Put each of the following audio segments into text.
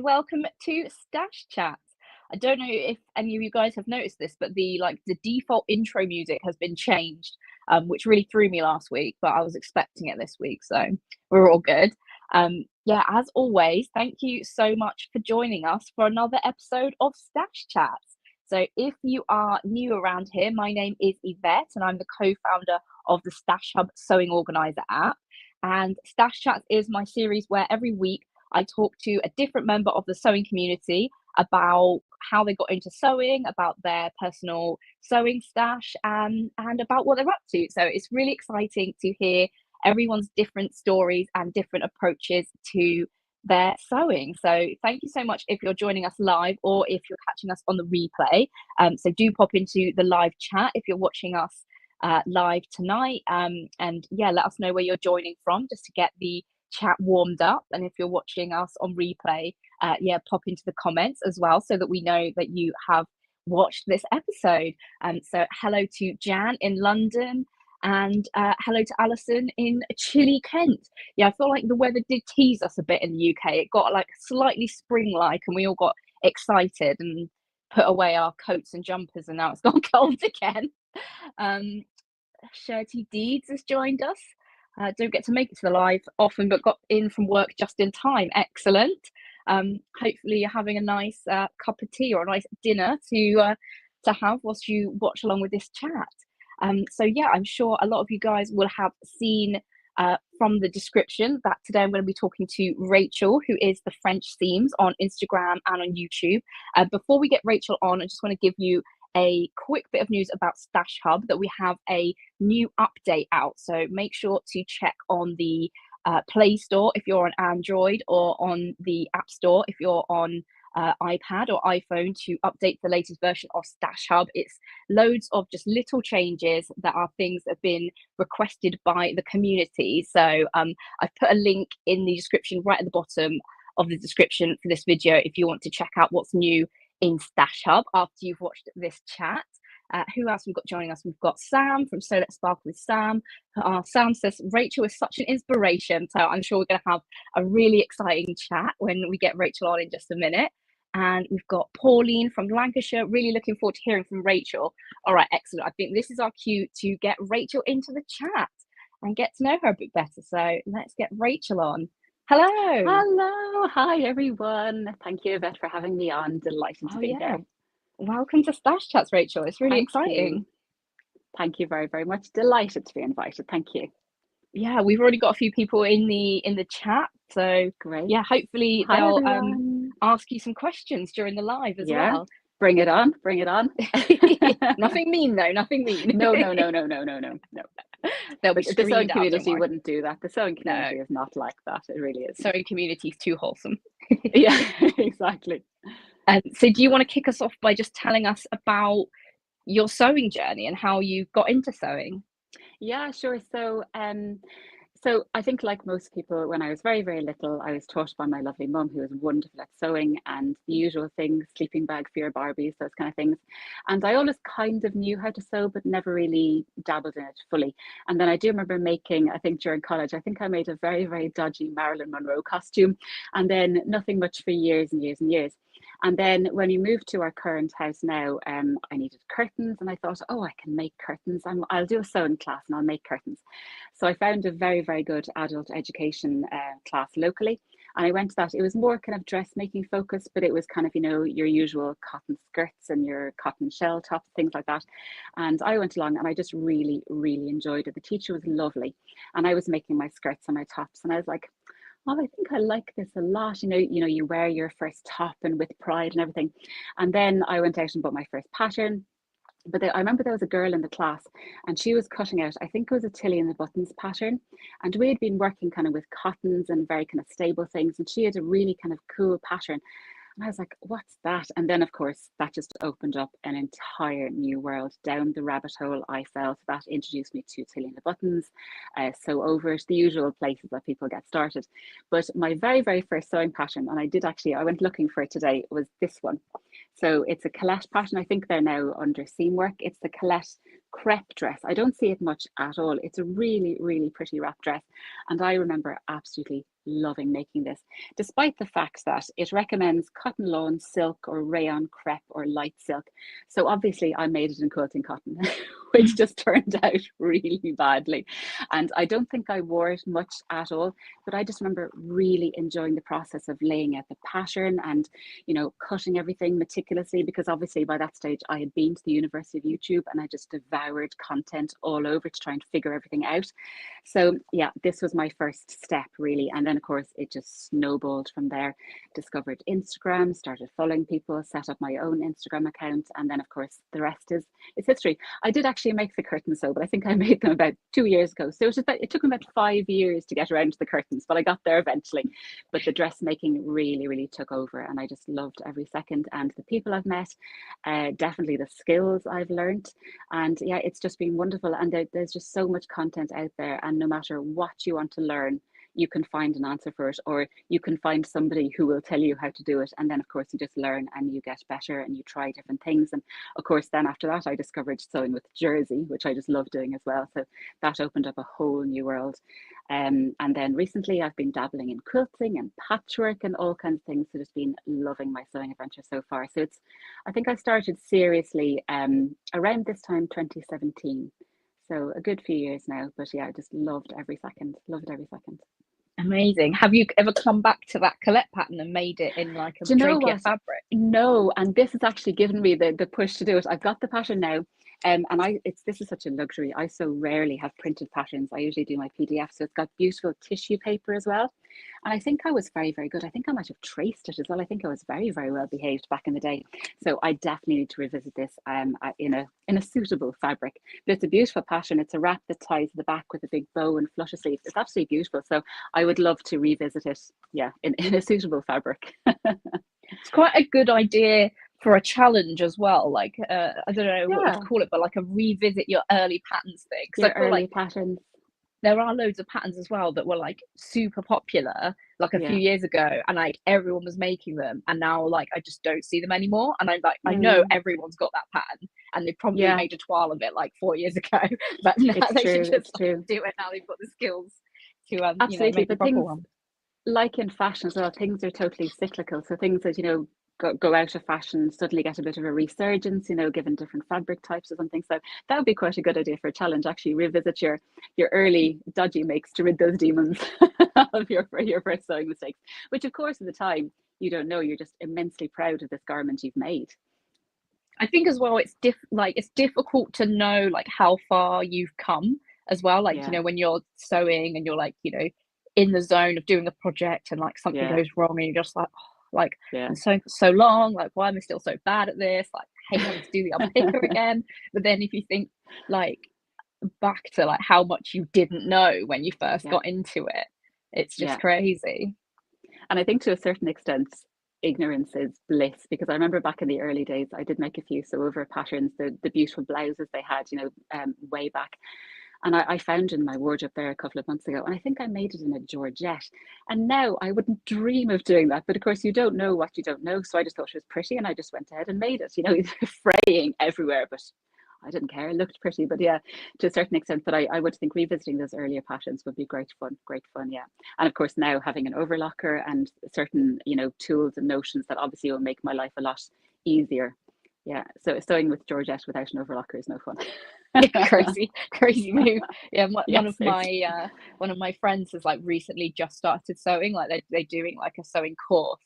and welcome to Stash Chat. I don't know if any of you guys have noticed this, but the default intro music has been changed, which really threw me last week, but I was expecting it this week, so we're all good. Yeah, as always, thank you so much for joining us for another episode of Stash Chats. So if you are new around here, my name is Yvette and I'm the co-founder of the Stash Hub Sewing Organizer app. And Stash Chats is my series where every week I talk to a different member of the sewing community about how they got into sewing, about their personal sewing stash, and about what they're up to. So it's really exciting to hear everyone's different stories and different approaches to their sewing. So thank you so much if you're joining us live or if you're catching us on the replay. So do pop into the live chat if you're watching us live tonight. And yeah, let us know where you're joining from just to get the chat warmed up. And if you're watching us on replay, yeah, pop into the comments as well so that we know that you have watched this episode. So hello to Jan in London. And hello to Alison in chilly Kent. Yeah, I feel like the weather did tease us a bit in the UK. It got like slightly spring-like and we all got excited and put away our coats and jumpers, and now it's gone cold again. Shirty Deeds has joined us. Don't get to make it to the live often, but got in from work just in time. Excellent. Hopefully you're having a nice cup of tea or a nice dinner to have whilst you watch along with this chat. So yeah, I'm sure a lot of you guys will have seen from the description that today I'm going to be talking to Rachael, who is the French Seams on Instagram and on YouTube. Before we get Rachael on, I just want to give you a quick bit of news about Stash Hub, that we have a new update out. So make sure to check on the Play Store if you're on Android, or on the App Store if you're on iPad or iPhone, to update the latest version of Stash Hub. It's loads of just little changes that are things that have been requested by the community. So I've put a link in the description right at the bottom of the description for this video if you want to check out what's new in Stash Hub after you've watched this chat. Who else we've got joining us? We've got Sam from So Let's Sparkle with Sam. Sam says Rachael is such an inspiration, so I'm sure we're going to have a really exciting chat when we get Rachael on in just a minute. And we've got Pauline from Lancashire. Really looking forward to hearing from Rachael. All right, excellent. I think this is our cue to get Rachael into the chat and get to know her a bit better. So let's get Rachael on. Hello. Hello. Hi, everyone. Thank you, Yvette, for having me on. Delighted to be here. Welcome to Stash Chats, Rachael. It's really exciting. You. Thank you very, very much. Delighted to be invited. Thank you. Yeah, we've already got a few people in the chat. So great. Yeah, hopefully they'll ask you some questions during the live as well. Bring it on. Bring it on. Nothing mean though. Nothing mean. No. They'll be the sewing community wouldn't do that. The sewing community is not like that. It really is. Sewing community is too wholesome. Yeah, exactly. So do you want to kick us off by just telling us about your sewing journey and how you got into sewing? Yeah, sure. So I think, like most people, when I was very, very little, I was taught by my lovely mum, who was wonderful at sewing, and the usual things, sleeping bag for your Barbies, those kind of things. And I always kind of knew how to sew, but never really dabbled in it fully. And then I do remember making, I think during college, I think I made a very, very dodgy Marilyn Monroe costume, and then nothing much for years and years and years. And then when we moved to our current house now, I needed curtains, and I thought, oh, I can make curtains. I'll do a sewing class and I'll make curtains. So I found a very, very good adult education class locally. And I went to that. It was more kind of dressmaking focused, but it was kind of, your usual cotton skirts and your cotton shell tops, things like that. And I went along and I just really, really enjoyed it. The teacher was lovely. And I was making my skirts and my tops. And I was like, oh, I think I like this a lot. You wear your first top and with pride and everything. And then I went out and bought my first pattern. But I remember there was a girl in the class and she was cutting out, I think it was a Tilly and the Buttons pattern. And we had been working kind of with cottons and very kind of stable things. And she had a really kind of cool pattern. And I was like, what's that? And then, of course, that just opened up an entire new world. Down the rabbit hole I fell. So that introduced me to Tilly and the Buttons. So over to the usual places that people get started. But my very, very first sewing pattern, and I went looking for it today, was this one. So it's a Colette pattern. I think they're now under seam work. It's the Colette crepe dress. I don't see it much at all. It's a really, really pretty wrap dress. And I remember absolutely loving making this, despite the fact that it recommends cotton lawn, silk, or rayon crepe or light silk. So obviously I made it in quilting cotton, which just turned out really badly. And I don't think I wore it much at all, but I just remember really enjoying the process of laying out the pattern and, you know, cutting everything meticulously, because obviously by that stage I had been to the University of YouTube and I just devoured content all over to try and figure everything out. So yeah, this was my first step really. And then of course it just snowballed from there. Discovered Instagram, started following people, set up my own Instagram account, and then of course the rest is history. I did actually make the curtains though, but I think I made them about 2 years ago. So it took me about 5 years to get around to the curtains, but I got there eventually. But the dressmaking really, really took over, and I just loved every second. And the people I've met, definitely the skills I've learned, and yeah, it's just been wonderful. And there's just so much content out there, and no matter what you want to learn, you can find an answer for it, or you can find somebody who will tell you how to do it. And then of course you just learn and you get better and you try different things. And of course then after that I discovered sewing with jersey, which I just love doing as well. So that opened up a whole new world. And then recently I've been dabbling in quilting and patchwork and all kinds of things. So just been loving my sewing adventure so far. So I think I started seriously around this time 2017. So a good few years now, but yeah, I just loved every second. Amazing. Have you ever come back to that Colette pattern and made it in like a Do you know drapier what? fabric? No, and this has actually given me the push to do it. I've got the pattern now, and this is such a luxury. I so rarely have printed patterns. I usually do my PDF, so it's got beautiful tissue paper as well. And I think I was very, very good. I think I might have traced it as well. I think I was very, very well behaved back in the day. So I definitely need to revisit this in a suitable fabric. But it's a beautiful pattern. It's a wrap that ties the back with a big bow and flutter sleeves. It's absolutely beautiful. So I would love to revisit it, yeah, in a suitable fabric. It's quite a good idea for a challenge as well. Like I don't know what Yeah, you'd call it, but like a revisit your early patterns thing. Because your I feel early like patterns. there are loads of patterns as well that were like super popular like a few Yeah. years ago, and like everyone was making them, and now like I just don't see them anymore. And I'm like, I know Mm, everyone's got that pattern, and they probably yeah, made a twirl of it like 4 years ago, but now it's they should true. just It's like true. do it now. They've got the skills to Absolutely. make a But proper things one. like in fashion as well, things are totally cyclical. So things that, go out of fashion suddenly get a bit of a resurgence, given different fabric types or something. So that would be quite a good idea for a challenge. Actually, revisit your early dodgy makes to rid those demons of your first sewing mistakes. Which, of course, at the time you don't know. You're just immensely proud of this garment you've made. I think as well it's difficult to know like how far you've come as well. Like, Yeah, when you're sewing and you're like, in the zone of doing a project and like something yeah, goes wrong and you're just like, oh, like yeah, I'm sewing for so long, like why am I still so bad at this? Like I hate having to do the unpicker again. But then if you think like back to like how much you didn't know when you first yeah, got into it, it's just yeah. crazy. And I think to a certain extent, ignorance is bliss, because I remember back in the early days, I did make a few sew over patterns, the beautiful blouses they had, way back. And I found in my wardrobe there a couple of months ago, and I think I made it in a Georgette. And now I wouldn't dream of doing that. But of course, you don't know what you don't know. So I just thought it was pretty, and I just went ahead and made it, fraying everywhere. But I didn't care. It looked pretty. But yeah, to a certain extent. But I would think revisiting those earlier patterns would be great fun. Yeah. And of course, now having an overlocker and certain, tools and notions that obviously will make my life a lot easier. Yeah. So sewing with Georgette without an overlocker is no fun. Crazy move. Yeah, one Yes, of my friends has like recently just started sewing. Like they're doing like a sewing course,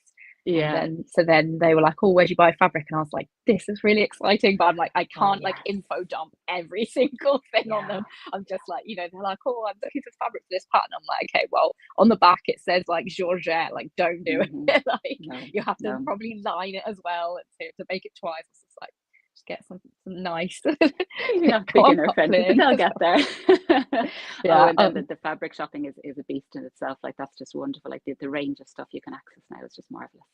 and yeah. then they were like, "Oh, where'd you buy fabric?" And I was like, "This is really exciting," but I'm like, I Oh can't like yes. info dump every single thing on Yeah. them. I'm just like, they're like, "Oh, I'm looking for fabric for this pattern." I'm like, "Okay, well, on the back it says like Georgette, like don't do Mm-hmm. it." Like No, you have to no. probably line it as well to make it twice. It's just like just get some nice Maybe not beginner friendly, but polypropylene. they'll get there. Oh, Yeah. and then the fabric shopping is a beast in itself. Like that's just wonderful. Like the range of stuff you can access now is just marvelous.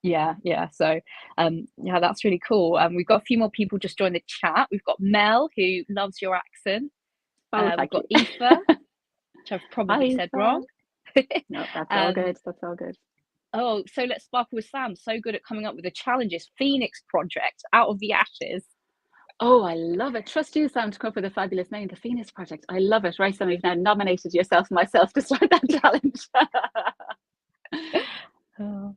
Yeah. So yeah, that's really cool. We've got a few more people just join the chat. We've got Mel, who loves your accent. Oh, We've thank got you. Aoife, which I've Hi, probably said Eva. wrong. No, that's all um good. That's all good. Oh, so let's sparkle with Sam. So good at coming up with the challenges. Phoenix Project, out of the ashes. Oh, I love it. Trust you, Sam, to come up with a fabulous name, the Phoenix Project. I love it. Right, Sam, you've now nominated yourself and myself to start that challenge. Oh,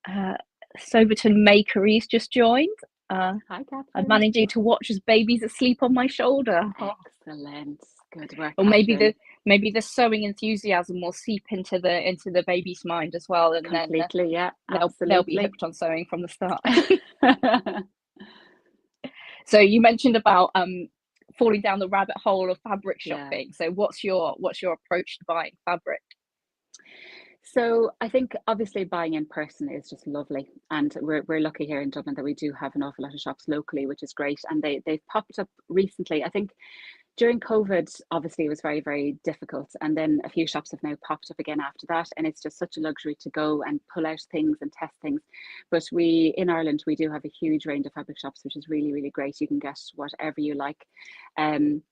uh, Soberton Makeries just joined. Hi, I'm Catherine. managing to watch as babies asleep on my shoulder. Oh. Excellent. Good work, Or Catherine. maybe the sewing enthusiasm will seep into the baby's mind as well, and then Completely, yeah, they'll be absolutely. hooked on sewing from the start. So you mentioned about falling down the rabbit hole of fabric Yeah. shopping. So what's your approach to buying fabric? So I think obviously buying in person is just lovely, and we're lucky here in Dublin that we do have an awful lot of shops locally, which is great. And they've popped up recently. I think during COVID, obviously it was very, very difficult, and then a few shops have now popped up again after that, and it's just such a luxury to go and pull out things and test things. But we in Ireland we do have a huge range of fabric shops, which is really, really great. You can get whatever you like. Um,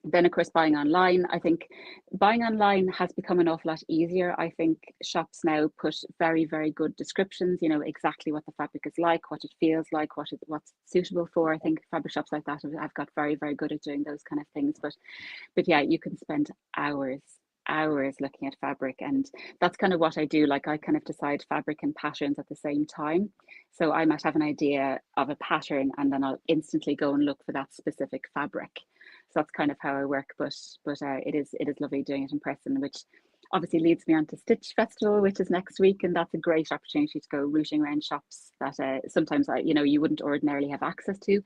then of course buying online, I think buying online has become an awful lot easier. I think shops now put very, very good descriptions, you know, exactly what the fabric is like, what it feels like, what's suitable for. I think fabric shops like that have got very, very good at doing those kind of things. But yeah, you can spend hours looking at fabric, and that's kind of what I do. Like, I kind of decide fabric and patterns at the same time. So I might have an idea of a pattern and then I'll instantly go and look for that specific fabric. So that's kind of how I work. But it is lovely doing it in person, which obviously leads me on to Stitch Festival, which is next week, and that's a great opportunity to go rooting around shops that sometimes you wouldn't ordinarily have access to,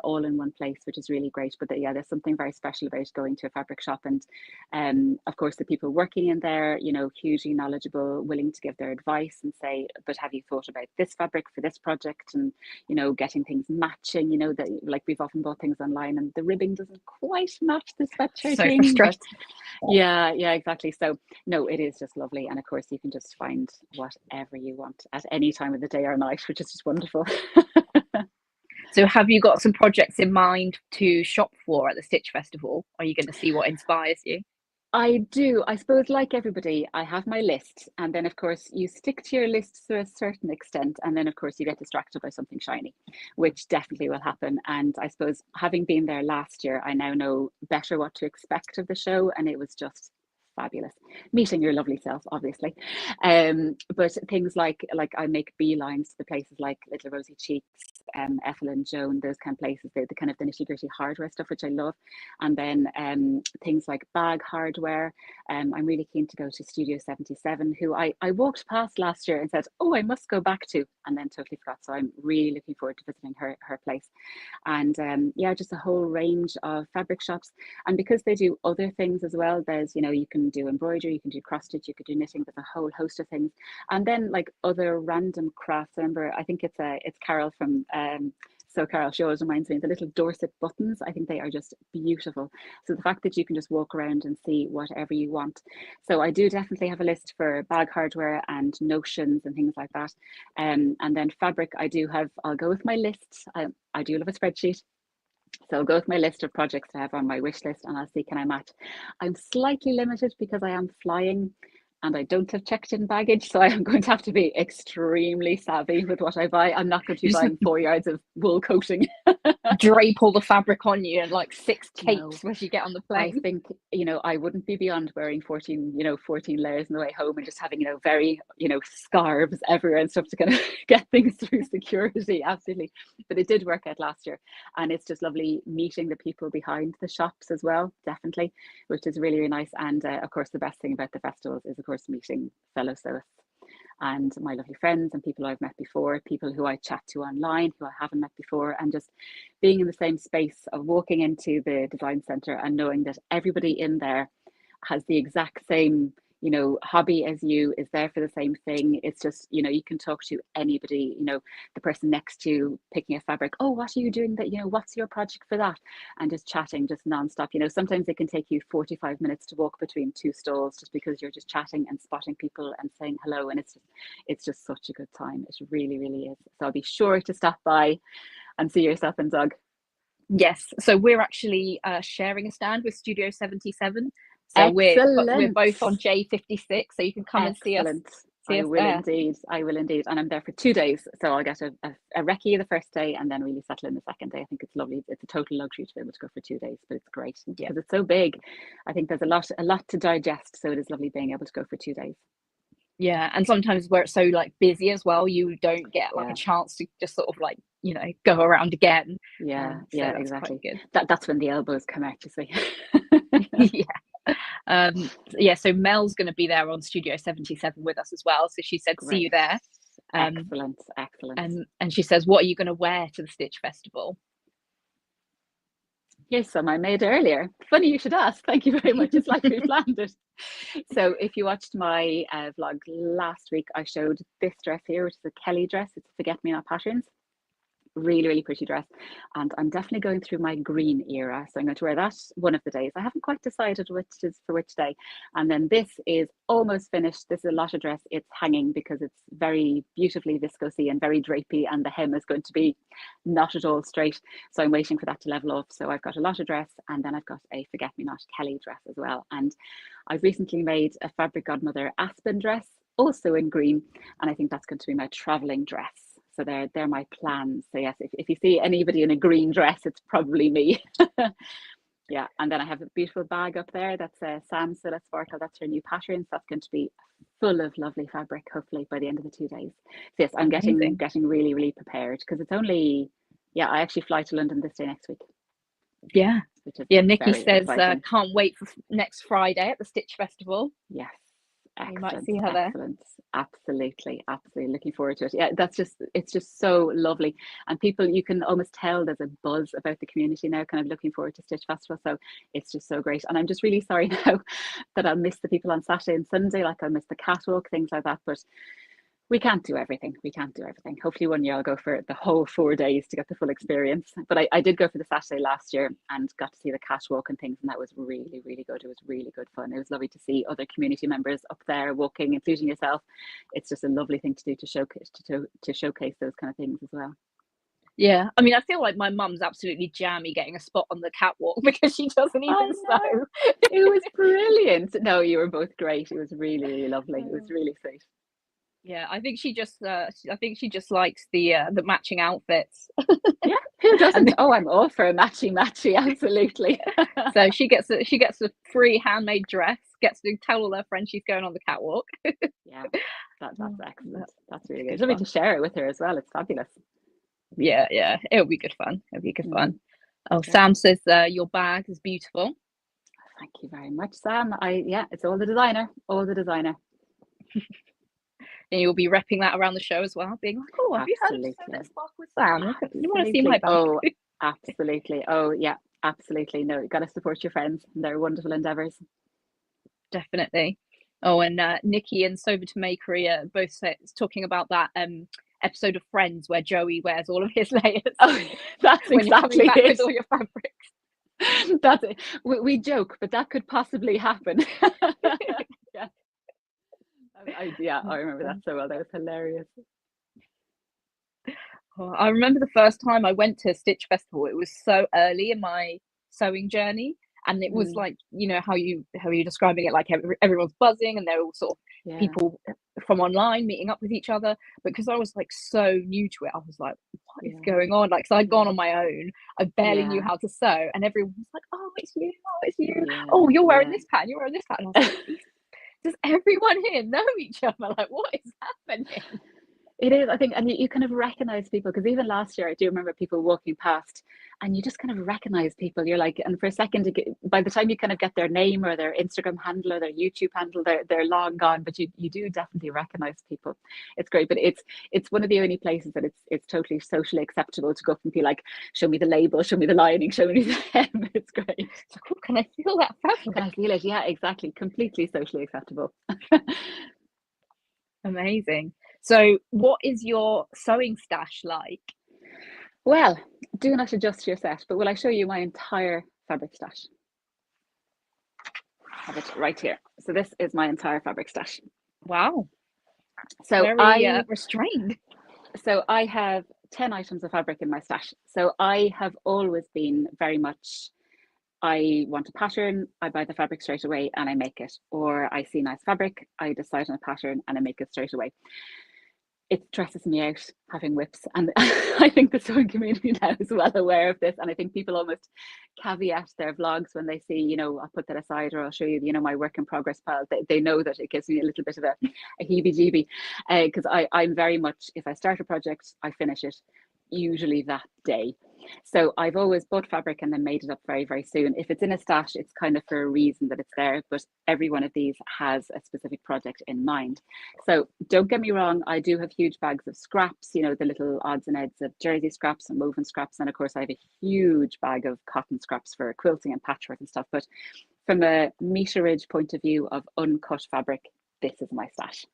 all in one place, which is really great. But yeah, there's something very special about going to a fabric shop, and of course the people working in there, you know, hugely knowledgeable, willing to give their advice and say, but have you thought about this fabric for this project? And you know, getting things matching, you know, that like we've often bought things online and the ribbing doesn't quite match the So sweatshirting, but frustrating. yeah, exactly. So no, it is just lovely, and of course you can just find whatever you want at any time of the day or night, which is just wonderful. So have you got some projects in mind to shop for at the Stitch Festival? Are you going to see what inspires you? I do. I suppose, like everybody, I have my list, and then of course you stick to your list to a certain extent, and then of course you get distracted by something shiny, which definitely will happen. And I suppose, having been there last year, I now know better what to expect of the show, and it was just fabulous. Meeting your lovely self, obviously. But things like I make beelines to the places like Little Rosy Cheeks, Ethel and Joan, those kind of places, the kind of the nitty gritty hardware stuff, which I love. And then things like bag hardware. I'm really keen to go to Studio 77, who I walked past last year and said, oh, I must go back to, and then totally forgot. So I'm really looking forward to visiting her place. And yeah, just a whole range of fabric shops. And because they do other things as well, there's, you know, you can do embroidery, you can do cross stitch, you could do knitting, there's a whole host of things. And then like other random crafts. I remember, I think it's Carol from so Carol, she always reminds me of the little Dorset buttons. I think they are just beautiful. So the fact that you can just walk around and see whatever you want. So I do definitely have a list for bag hardware and notions and things like that. And then fabric, I'll go with my lists. I do love a spreadsheet. So I'll go with my list of projects to have on my wish list, and I'll see, can I match. I'm slightly limited because I am flying and I don't have checked in baggage. So I am going to have to be extremely savvy with what I buy. I'm not going to be You just buying 4 yards of wool coating. drape all the fabric on you and like 6 No, capes when you get on the I plane. think, you know, I wouldn't be beyond wearing 14 layers on the way home, and just having, you know, very, you know, scarves everywhere and stuff to kind of get things through security. Absolutely. But it did work out last year. And it's just lovely meeting the people behind the shops as well, definitely, which is really, really nice. And of course, the best thing about the festivals is, of course, meeting fellow sewists and my lovely friends and people I've met before, people who I chat to online who I haven't met before, and just being in the same space of walking into the design center and knowing that everybody in there has the exact same, you know, hobby as you, is there for the same thing. It's just, you know, you can talk to anybody, you know, the person next to you picking a fabric, oh, what are you doing, that, you know, what's your project for that, and just chatting just nonstop. You know, sometimes it can take you 45 minutes to walk between two stalls just because you're just chatting and spotting people and saying hello, and it's just such a good time. It really, really is. So I'll be sure to stop by and see yourself and Doug. Yes, so we're actually sharing a stand with Studio 77. So we're Excellent. both on J56, so you can come and see us Excellent. see I us will there. indeed. I will indeed. And I'm there for 2 days. So I'll get a recce the first day and then really settle in the second day. I think it's lovely. It's a total luxury to be able to go for 2 days, but it's great Yeah. because it's so big. I think there's a lot to digest. So it is lovely being able to go for 2 days. Yeah, and sometimes where it's so like busy as well, you don't get like a Yeah. chance to just sort of like, you know, go around again. Yeah. So Yeah, that's quite exactly. good. That's when the elbows come out, you see. Yeah. Yeah, so Mel's going to be there on Studio 77 with us as well. So she said, see Great. you there. Excellent. Excellent. And she says, what are you going to wear to the Stitch Festival? Here's some I made earlier. Funny you should ask. Thank you very much. It's like we planned it. So if you watched my vlog last week, I showed this dress here, which is a Kelly dress. It's Forget Me Not patterns. Really, really pretty dress. And I'm definitely going through my green era. So I'm going to wear that one of the days. I haven't quite decided which is for which day. And then this is almost finished. This is a Lotta dress. It's hanging because it's very beautifully viscosy and very drapey. And the hem is going to be not at all straight. So I'm waiting for that to level off. So I've got a Lotta dress and then I've got a Forget Me Not Kelly dress as well. And I've recently made a Fabric Godmother Aspen dress, also in green. And I think that's going to be my traveling dress. So they're my plans. So yes, if you see anybody in a green dress, it's probably me. Yeah, and then I have a beautiful bag up there. That's Sam So Let's Sparkle. That's her new pattern. So that's going to be full of lovely fabric, hopefully by the end of the 2 days. So yes, I'm getting really, really prepared because it's only, yeah, I actually fly to London this day next week. Yeah. Yeah, Nikki says, can't wait for next Friday at the Stitch Festival. Yes. Excellent, you might see her there. Excellent. Absolutely. Absolutely. Looking forward to it. Yeah, it's just so lovely. And people, you can almost tell there's a buzz about the community now, kind of looking forward to Stitch Festival. So it's just so great. And I'm just really sorry now that I'll miss the people on Saturday and Sunday, like I'll miss the catwalk, things like that. But we can't do everything. We can't do everything. Hopefully one year I'll go for the whole 4 days to get the full experience. But I did go for the Saturday last year and got to see the catwalk and things, and that was really, really good. It was really good fun. It was lovely to see other community members up there walking, including yourself. It's just a lovely thing to do to showcase those kind of things as well. Yeah, I mean, I feel like my mum's absolutely jammy getting a spot on the catwalk because she doesn't even know. It was brilliant. No, you were both great. It was really, really lovely. It was really sweet. Yeah, I think she just likes the matching outfits. Yeah, who doesn't? Oh, I'm all for a matchy, absolutely. So she gets a free handmade dress, gets to tell all her friends she's going on the catwalk. Yeah, that's excellent. That's really good. It's lovely to share it with her as well. It's fabulous. Yeah, it'll be good fun. Oh, Sam says your bag is beautiful. Thank you very much, Sam. It's all the designer. And you'll be repping that around the show as well, being like, oh, have you heard of So Let's Sparkle with Sam? You want to see my bag? Oh, absolutely. Oh, yeah, absolutely. No, you've got to support your friends and their wonderful endeavours. Definitely. Oh, and Nikki and Sober to Makery are both talking about that episode of Friends where Joey wears all of his layers. Oh, that's when exactly you're coming back with all your fabrics. That's it. We joke, but that could possibly happen. Yeah. I remember that so well. That was hilarious. Oh, I remember the first time I went to Stitch Festival. It was so early in my sewing journey, and it was like, you know, how you're describing it, like everyone's buzzing and they're all sort of people from online meeting up with each other. Because I was like so new to it, I was like, what is going on? Like, so I'd gone on my own, I barely knew how to sew, and everyone was like, oh, it's you, oh, you're wearing this pattern, you're wearing this pattern. I was like, does everyone here know each other? Like, what is happening? It is, I think, and you kind of recognize people, because even last year I do remember people walking past and you just kind of recognize people. You're like, and for a second, by the time you kind of get their name or their Instagram handle or their YouTube handle, they're long gone, but you do definitely recognize people. It's great, but it's one of the only places that it's totally socially acceptable to go up and be like, show me the label, show me the lining, show me the hem. It's great. It's like, oh, can I feel that fabric? Can I feel it? Yeah, exactly. Completely socially acceptable. Amazing. So what is your sewing stash like? Well, do not adjust your set, but will I show you my entire fabric stash? I have it right here. So this is my entire fabric stash. Wow. So very restrained. So I have 10 items of fabric in my stash. So I have always been very much I want a pattern, I buy the fabric straight away and I make it. Or I see nice fabric, I decide on a pattern and I make it straight away. It stresses me out having whips. And I think the sewing community now is well aware of this. And I think people almost caveat their vlogs when they see, you know, I'll put that aside or I'll show you, you know, my work in progress pile. They know that it gives me a little bit of a heebie-jeebie, because I'm very much, if I start a project, I finish it usually that day. So I've always bought fabric and then made it up very, very soon. If it's in a stash, it's kind of for a reason that it's there, but every one of these has a specific project in mind. So don't get me wrong, I do have huge bags of scraps, you know, the little odds and ends of jersey scraps and woven scraps. And of course, I have a huge bag of cotton scraps for quilting and patchwork and stuff. But from a meterage point of view of uncut fabric, this is my stash.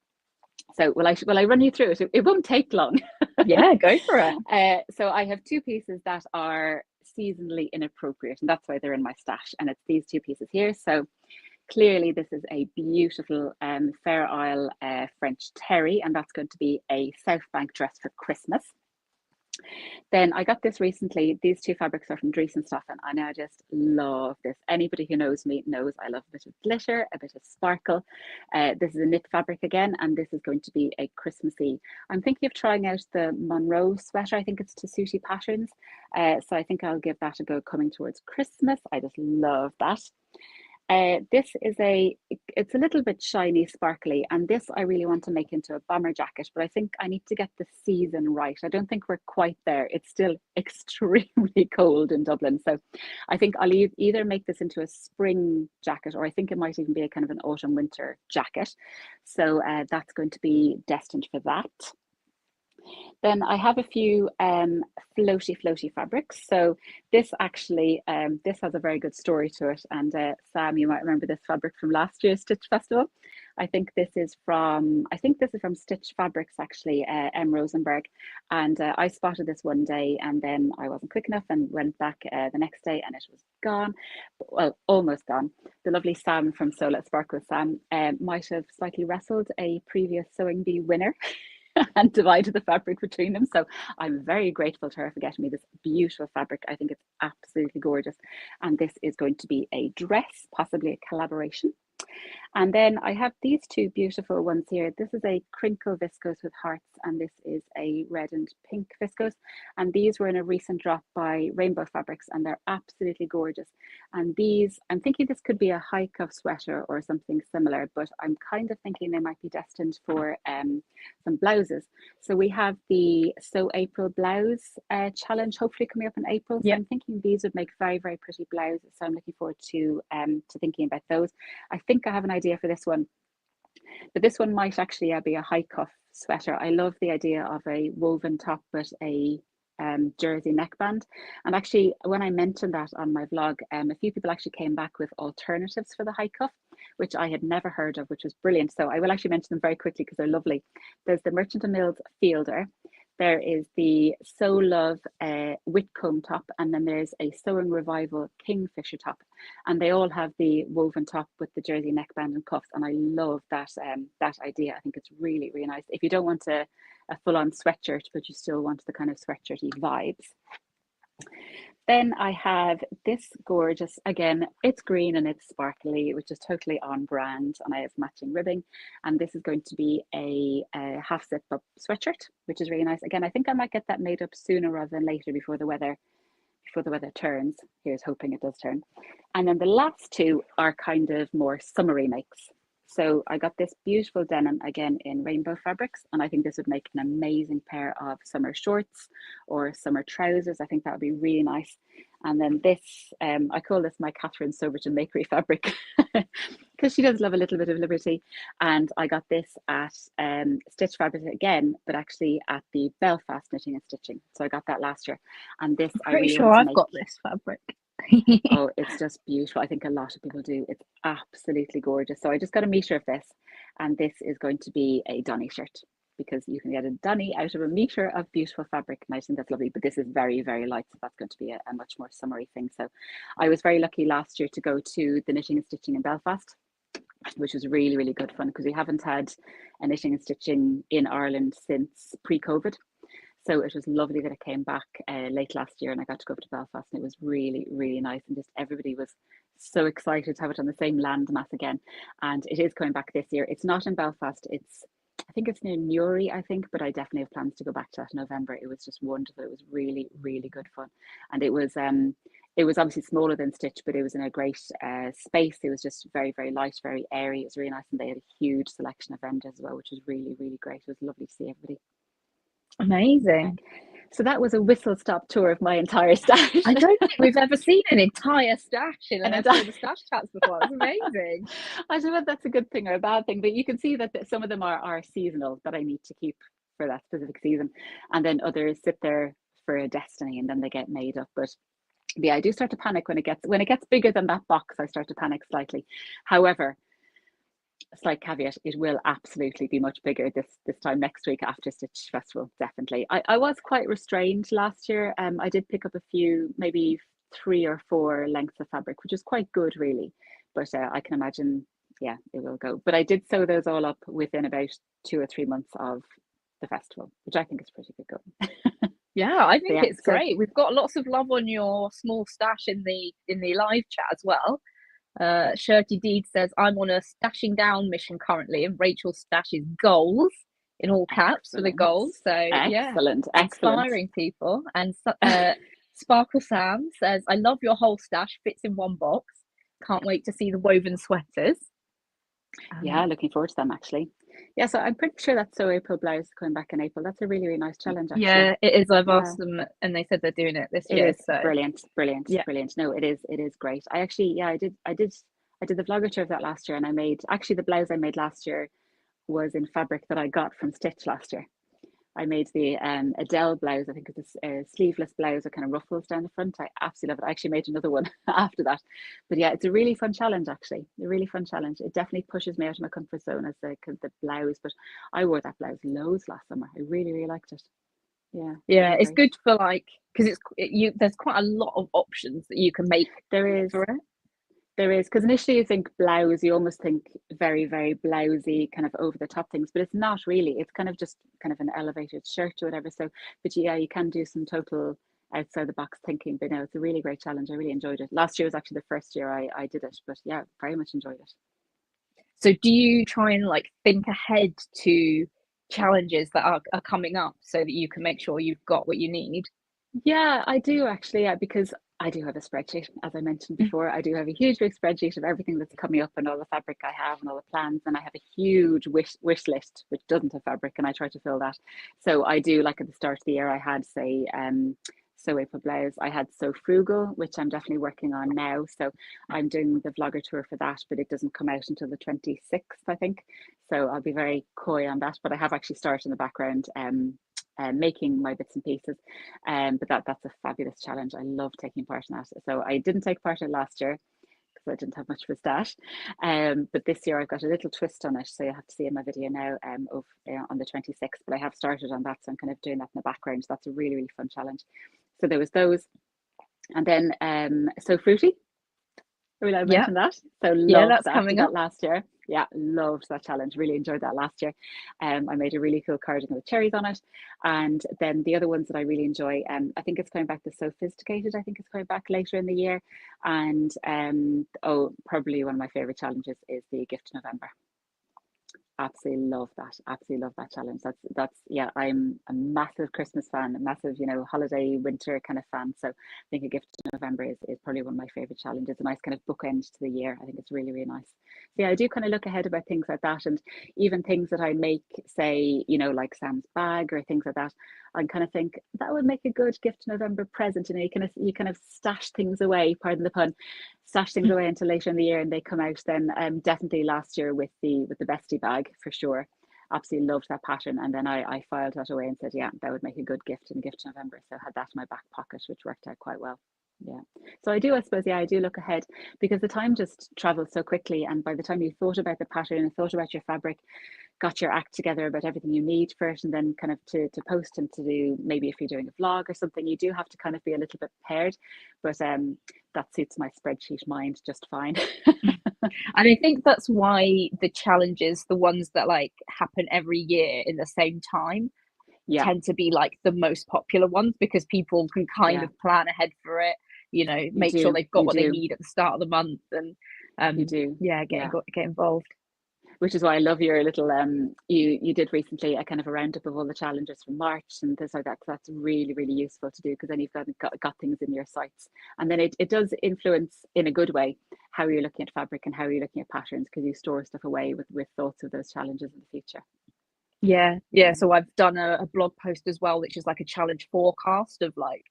So will I run you through it? It won't take long. Yeah, go for it. So I have two pieces that are seasonally inappropriate, and that's why they're in my stash. And it's these two pieces here. So clearly this is a beautiful Fair Isle French terry, and that's going to be a South Bank dress for Christmas. Then I got this recently. These two fabrics are from Dries and Stoffen, and I just love this. Anybody who knows me knows I love a bit of glitter, a bit of sparkle. This is a knit fabric again, and this is going to be a Christmassy. I'm thinking of trying out the Monroe sweater. I think it's Tessuti Patterns. So I think I'll give that a go coming towards Christmas. I just love that. This is it's a little bit shiny, sparkly, and this I really want to make into a bomber jacket, but I think I need to get the season right. I don't think we're quite there. It's still extremely cold in Dublin. So I think I'll either make this into a spring jacket, or I think it might even be a kind of an autumn winter jacket. So that's going to be destined for that. Then I have a few floaty fabrics. So this actually, this has a very good story to it. And Sam, you might remember this fabric from last year's Stitch Festival. I think this is from Stitch Fabrics, actually, M. Rosenberg. And I spotted this one day and then I wasn't quick enough and went back the next day and it was gone. Well, almost gone. The lovely Sam from So Let's Sparkle with Sam might have slightly wrestled a previous Sewing Bee winner and divided the fabric between them. So I'm very grateful to her for getting me this beautiful fabric. I think it's absolutely gorgeous. And this is going to be a dress, possibly a collaboration. And then I have these two beautiful ones here. This is a crinkle viscose with hearts, and this is a red and pink viscose. And these were in a recent drop by Rainbow Fabrics, and they're absolutely gorgeous. And these, I'm thinking this could be a high cuff sweater or something similar, but I'm kind of thinking they might be destined for some blouses. So we have the Sew April blouse challenge, hopefully coming up in April. So I'm thinking these would make very, very pretty blouses. So I'm looking forward to thinking about those. I think I have an idea for this one, but this one might actually be a high cuff sweater. I love the idea of a woven top with a jersey neckband. And actually, when I mentioned that on my vlog, a few people actually came back with alternatives for the high cuff, which I had never heard of, which was brilliant. So I will actually mention them very quickly because they're lovely. There's the Merchant and Mills Fielder. There is the Sew Love Whitcomb top, and then there's a Sewing Revival Kingfisher top, and they all have the woven top with the jersey neckband and cuffs, and I love that that idea. I think it's really, really nice. If you don't want a full-on sweatshirt, but you still want the kind of sweatshirty vibes. Then I have this gorgeous, again, it's green and it's sparkly, which is totally on brand, and I have matching ribbing. And this is going to be a half zip up sweatshirt, which is really nice. Again, I think I might get that made up sooner rather than later before the weather turns. Here's hoping it does turn. And then the last two are kind of more summery makes. So I got this beautiful denim again in Rainbow Fabrics, and I think this would make an amazing pair of summer shorts or summer trousers. I think that would be really nice. And then this, I call this my Catherine Soberton Makery fabric because she does love a little bit of liberty. And I got this at Stitch Fabrics again, but actually at the Belfast Knitting and Stitching. So I got that last year. And this, I'm pretty sure I've got this fabric. Oh, it's just beautiful. I think a lot of people do. It's absolutely gorgeous. So I just got a meter of this, and this is going to be a dunny shirt because you can get a dunny out of a meter of beautiful fabric, and I think that's lovely. But this is very, very light, so that's going to be a much more summery thing. So I was very lucky last year to go to the Knitting and Stitching in Belfast, which was really, really good fun because we haven't had a knitting and stitching in Ireland since pre-COVID. So it was lovely that it came back late last year, and I got to go up to Belfast, and it was really, really nice. And just everybody was so excited to have it on the same landmass again. And it is coming back this year. It's not in Belfast. I think it's near Newry, I think, but I definitely have plans to go back to that in November. It was just wonderful. It was really, really good fun. And it was obviously smaller than Stitch, but it was in a great space. It was just very, very light, very airy. It was really nice. And they had a huge selection of vendors as well, which was really, really great. It was lovely to see everybody. Amazing. So that was a whistle stop tour of my entire stash. I don't think we've ever seen an entire stash in an An episode entire- of Stash Chats before. It's amazing. I don't know if that's a good thing or a bad thing, but you can see that some of them are seasonal that I need to keep for that specific season, and then others sit there for a destiny and then they get made up. But yeah, I do start to panic when it gets bigger than that box. I start to panic slightly. However, slight caveat, it will absolutely be much bigger this time next week after Stitch Festival, definitely. I was quite restrained last year. I did pick up a few, maybe 3 or 4 lengths of fabric, which is quite good really, but I can imagine, yeah, it will go. But I did sew those all up within about 2 or 3 months of the festival, which I think is pretty good going. Yeah, I think yeah, it's great. We've got lots of love on your small stash in the live chat as well. Shirty Deed says, I'm on a stashing down mission currently, and Rachel stashes goals in all caps for the goals. So excellent, yeah, inspiring people. And Sparkle Sam says, I love your whole stash, fits in one box. Can't wait to see the woven sweaters. Yeah, looking forward to them actually. Yeah, so I'm pretty sure that Sew April blouse coming back in April. That's a really, really nice challenge actually. Yeah, it is. I've asked them and they said they're doing it this year. It is so brilliant. Yeah. No, it is great. I actually, yeah, I did the vlogger tour of that last year, and I made, actually the blouse I made last year was in fabric that I got from Stitch last year. I made the Adele blouse. I think it's a sleeveless blouse with kind of ruffles down the front. I absolutely love it. I actually made another one after that. But yeah, it's a really fun challenge actually. A really fun challenge. It definitely pushes me out of my comfort zone as the blouse. But I wore that blouse loads last summer. I really, really liked it. Yeah, it's good for like, because there's quite a lot of options that you can make. There is because initially you think blouse, you almost think very, very blousy, kind of over the top things, but it's not really. It's kind of just kind of an elevated shirt or whatever. So, but yeah, you can do some total outside the box thinking. But no, it's a really great challenge. I really enjoyed it. Last year was actually the first year I did it, but yeah, very much enjoyed it. So do you try and like think ahead to challenges that are coming up so that you can make sure you've got what you need? Yeah, I do actually, yeah, because I do have a spreadsheet, as I mentioned before. I do have a huge big spreadsheet of everything that's coming up and all the fabric I have and all the plans. And I have a huge wish list, which doesn't have fabric, and I try to fill that. So I do, like at the start of the year, I had, say, Sew April blouse. I had Sew Frugal, which I'm definitely working on now. So I'm doing the vlogger tour for that, but it doesn't come out until the 26th, I think. So I'll be very coy on that. But I have actually started in the background making my bits and pieces. But that's a fabulous challenge. I love taking part in that. So I didn't take part in it last year because I didn't have much of a stash. But this year I've got a little twist on it. So you'll have to see in my video now on the 26th. But I have started on that. So I'm kind of doing that in the background. So that's a really, really fun challenge. So there was those. And then So Fruity. Will I mention that? So loved that. Coming up last year. Yeah, loved that challenge. Really enjoyed that last year. I made a really cool cardigan with cherries on it. And then the other ones that I really enjoy, I think it's coming back to Sophisticated. I think it's coming back later in the year. And probably one of my favorite challenges is the Gift November. Absolutely love that challenge. That's yeah, I'm a massive Christmas fan, a massive, holiday winter kind of fan. So I think a Gift in November is probably one of my favorite challenges. A nice kind of bookend to the year. I think it's really, really nice. So yeah, I do kind of look ahead about things like that, and even things that I make, say, like Sam's bag or things like that. I kind of think that would make a good Gift November present. You kind of stash things away, pardon the pun, stash things away until later in the year and they come out then. Definitely last year with the bestie bag for sure. Absolutely loved that pattern, and then I filed that away and said, yeah, that would make a good gift in Gift November. So I had that in my back pocket, which worked out quite well. Yeah. So I suppose, I do look ahead because the time just travels so quickly. And by the time you thought about the pattern and thought about your fabric, got your act together about everything you need for it, and then kind of to post and to do, maybe if you're doing a vlog or something, you do have to kind of be a little bit prepared. But that suits my spreadsheet mind just fine. And I think that's why the challenges, the ones that like happen every year in the same time, Yeah, tend to be like the most popular ones, because people can kind yeah, of plan ahead for it, you make sure do, they've got you what they do, need at the start of the month, and you do. yeah, Yeah. get involved. Which is why I love your little you did recently a kind of a roundup of all the challenges from March and things like that. 'Cause that's really, really useful to do, because then you've got things in your sights. And then it does influence in a good way how you're looking at fabric and how you're looking at patterns, because you store stuff away with thoughts of those challenges in the future. Yeah, so I've done a blog post as well, which is like a challenge forecast of like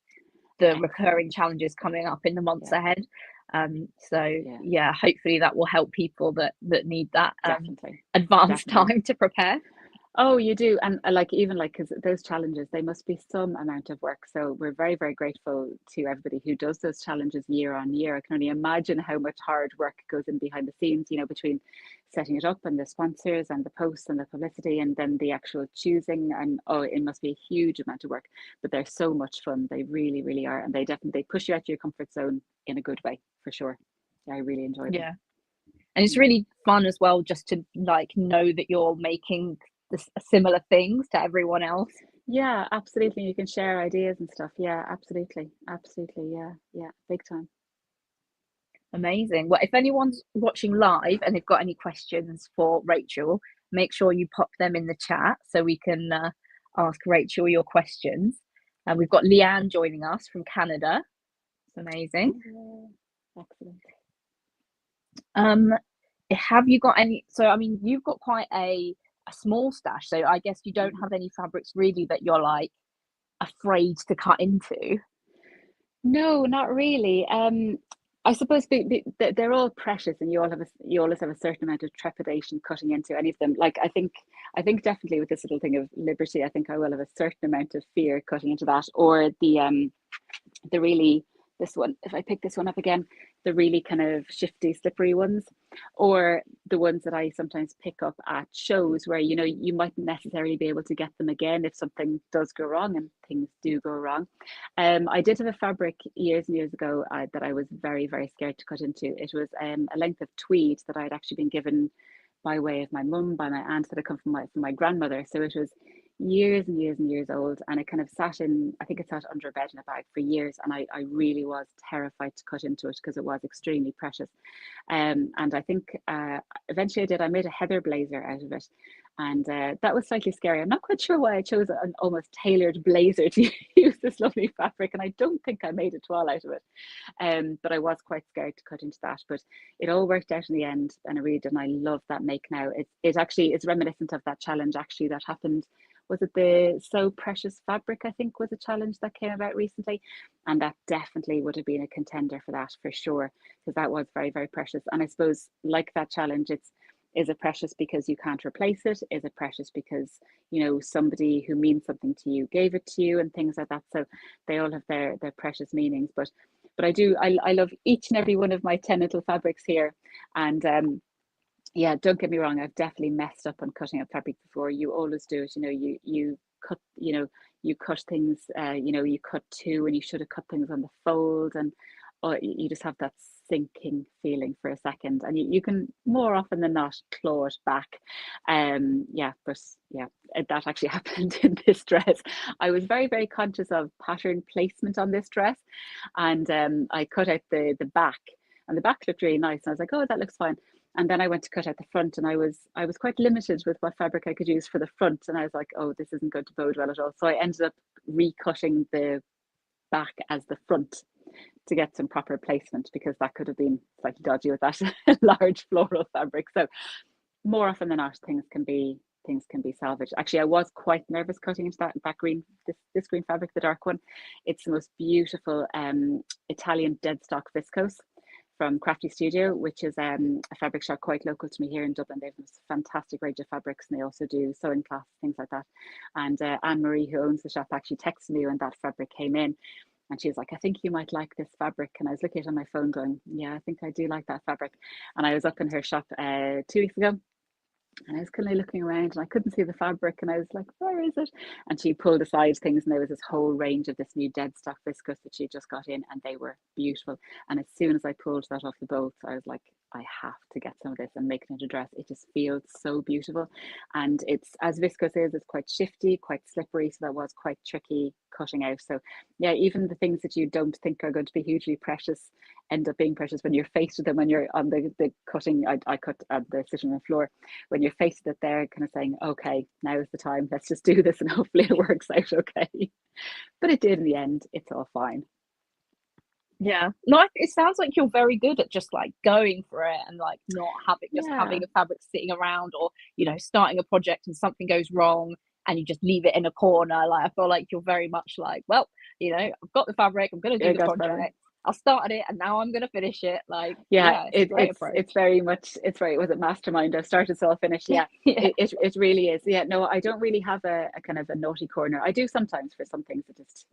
the recurring Excellent. challenges coming up in the months Yeah, ahead. So yeah, yeah, hopefully that will help people that need that definitely. advanced Definitely. time to prepare. Oh, you do. And like, even like, because those challenges, they must be some amount of work. So we're very, very grateful to everybody who does those challenges year on year. I can only imagine how much hard work goes in behind the scenes, between setting it up and the sponsors and the posts and the publicity and then the actual choosing. And oh, it must be a huge amount of work, but they're so much fun. They really, really are. And they definitely push you out of your comfort zone in a good way, for sure. Yeah, I really enjoy them. Yeah. And it's Yeah. really fun as well, just to like know that you're making similar things to everyone else. Yeah, absolutely. You can share ideas and stuff. Yeah, absolutely. Absolutely. Yeah. Yeah. Big time. Amazing. Well, if anyone's watching live and they've got any questions for Rachael, make sure you pop them in the chat so we can ask Rachael your questions. And we've got Leanne joining us from Canada. It's amazing. Yeah. Excellent. Um, have you got any? So, I mean, you've got quite a small stash. So, I guess you don't Mhm. have any fabrics really that you're like afraid to cut into. No, not really. I suppose they're all precious, and you always have a certain amount of trepidation cutting into any of them. Like I think definitely with this little thing of Liberty, I think I will have a certain amount of fear cutting into that, or the really, this one, if I pick this one up again, the really kind of shifty slippery ones, or the ones that I sometimes pick up at shows where you mightn't necessarily be able to get them again if something does go wrong, and things do go wrong. I did have a fabric years and years ago that I was very, very scared to cut into. It was a length of tweed that I had actually been given by way of my mum, by my aunt, that had come from my grandmother. So it was years and years and years old, and it kind of I think it sat under a bed in a bag for years, and I really was terrified to cut into it because it was extremely precious. And I think eventually I made a heather blazer out of it, and that was slightly scary. I'm not quite sure why I chose an almost tailored blazer to use this lovely fabric, and I don't think I made a toile out of it. But I was quite scared to cut into that, but it all worked out in the end, and I really did, and I love that make now. It actually is reminiscent of that challenge actually that happened. Was it the So Precious Fabric, I think, was a challenge that came about recently, and that definitely would have been a contender for that, for sure, because that was very, very precious. And I suppose, like that challenge, is it precious because you can't replace it? Is it precious because somebody who means something to you gave it to you, and things like that? So they all have their precious meanings. But I love each and every one of my 10 little fabrics here. And yeah, don't get me wrong, I've definitely messed up on cutting up fabric before. You always do it. You cut, you cut things, you cut two and you should have cut things on the fold, and you just have that sinking feeling for a second, and you can more often than not claw it back. Yeah, but yeah, that actually happened in this dress. I was very, very conscious of pattern placement on this dress, and I cut out the back, and the back looked really nice, and I was like, oh, that looks fine. And then I went to cut out the front, and I was quite limited with what fabric I could use for the front, and I was like, oh, this isn't going to bode well at all. So I ended up recutting the back as the front to get some proper placement, because that could have been slightly dodgy with that large floral fabric. So more often than not, things can be salvaged. Actually, I was quite nervous cutting into that green, this green fabric, the dark one. It's the most beautiful Italian dead stock viscose from Crafty Studio, which is a fabric shop quite local to me here in Dublin. They have this fantastic range of fabrics, and they also do sewing classes, things like that. And Anne Marie, who owns the shop, actually texted me when that fabric came in, and she was like, I think you might like this fabric. And I was looking at it on my phone going, yeah, I think I do like that fabric. And I was up in her shop 2 weeks ago, and I was kind of looking around, and I couldn't see the fabric, and I was like, where is it? And she pulled aside things, and there was this whole range of this new dead stock viscose that she just got in, and they were beautiful. And as soon as I pulled that off the boat, I was like, I have to get some of this and make it into a dress. It just feels so beautiful. And it's, as viscose is, it's quite shifty, quite slippery. So that was quite tricky cutting out. So yeah, even the things that you don't think are going to be hugely precious end up being precious when you're faced with them, when you're on the cutting. I cut at the sitting room floor. When you're faced with it, they're kind of saying, okay, now is the time. Let's just do this and hopefully it works out okay. But it did in the end. It's all fine. Yeah. No, it sounds like you're very good at just like going for it and like not having Yeah. a fabric sitting around, or starting a project and something goes wrong and you just leave it in a corner. Like I feel like you're very much like, well, I've got the fabric, I'm gonna do I the got that. project. I started it and now I'm gonna finish it. Like, Yeah, yeah, it's a great it's approach. very much, it's very, was it mastermind? I've started, so I'll finish. Yeah, Yeah. it really is. Yeah, no, I don't really have a kind of a naughty corner. I do sometimes for some things that just,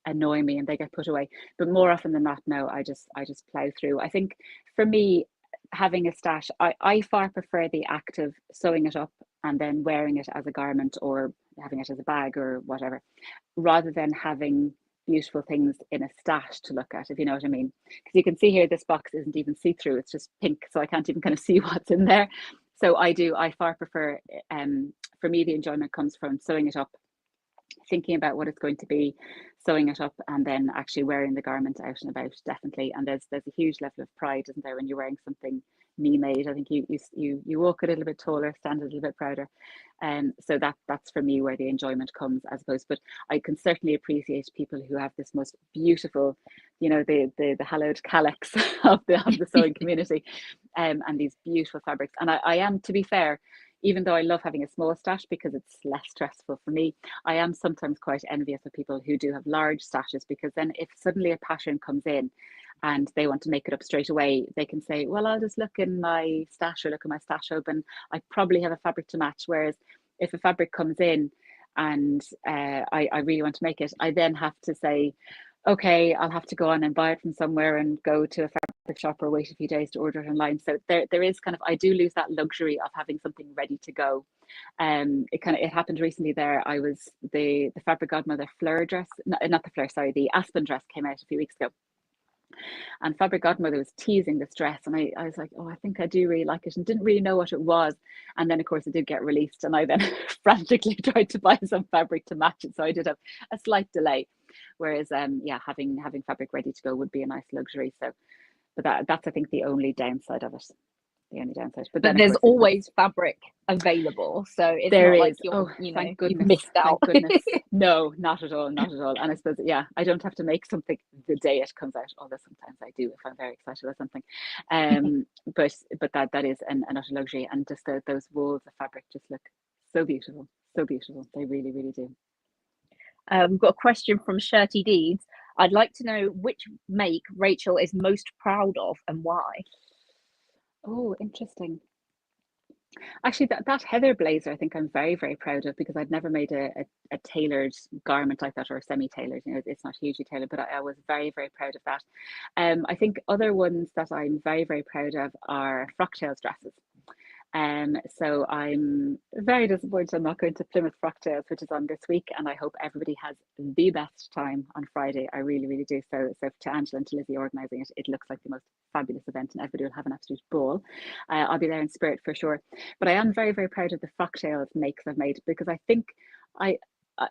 annoy me and they get put away. But more often than not, no, I just plow through. I think for me, having a stash, I far prefer the act of sewing it up and then wearing it as a garment or having it as a bag or whatever, rather than having beautiful things in a stash to look at, if you know what I mean. Because you can see here, this box isn't even see-through, it's just pink, so I can't even kind of see what's in there. So I far prefer, for me, the enjoyment comes from sewing it up, thinking about what it's going to be, sewing it up, and then actually wearing the garment out and about, definitely. And there's a huge level of pride, isn't there, when you're wearing something me made. I think you walk a little bit taller, stand a little bit prouder. So that's for me where the enjoyment comes, as opposed. But I can certainly appreciate people who have this most beautiful, the hallowed calyx of the sewing community, and these beautiful fabrics. And I am, to be fair, even though I love having a small stash because it's less stressful for me, I am sometimes quite envious of people who do have large stashes, because then if suddenly a pattern comes in and they want to make it up straight away, they can say, well, I'll just look in my stash or look at my stash open. I probably have a fabric to match. Whereas if a fabric comes in and I really want to make it, I then have to say, okay, I'll have to go on and buy it from somewhere and go to a fabric shop or wait a few days to order it online. So there is kind of, I do lose that luxury of having something ready to go. It happened recently there. I was the fabric godmother fleur dress, not the fleur, sorry, the aspen dress came out a few weeks ago, and fabric godmother was teasing this dress, and I was like, oh, I think I do really like it, and didn't really know what it was. And then of course it did get released, and I then frantically tried to buy some fabric to match it, so I did have a slight delay. Whereas yeah, having fabric ready to go would be a nice luxury. So but that's, I think, the only downside of it, the only downside. But then But of there's course it's always fabric available, so it's there not like is. Oh, thank you've goodness. missed out. Thank goodness. No, not at all. Not at all. And I suppose, yeah, I don't have to make something the day it comes out, although sometimes I do if I'm very excited about something. Um, but that is an utter luxury. And just those walls of fabric just look so beautiful. So beautiful. They really, really do. We've got a question from Shirty Deeds. I'd like to know which make Rachael is most proud of and why. Oh, interesting. Actually, that heather blazer, I think I'm very, very proud of, because I'd never made a tailored garment like that, or semi-tailored. It's not hugely tailored, but I was very, very proud of that. I think other ones that I'm very, very proud of are frocktails dresses. So I'm very disappointed I'm not going to Plymouth Frocktails, which is on this week, and I hope everybody has the best time on Friday. I really, really do. So to Angela and to Lizzie organising it, it looks like the most fabulous event, and everybody will have an absolute ball. I'll be there in spirit for sure. But I am very, very proud of the Frocktails makes I've made, because I think I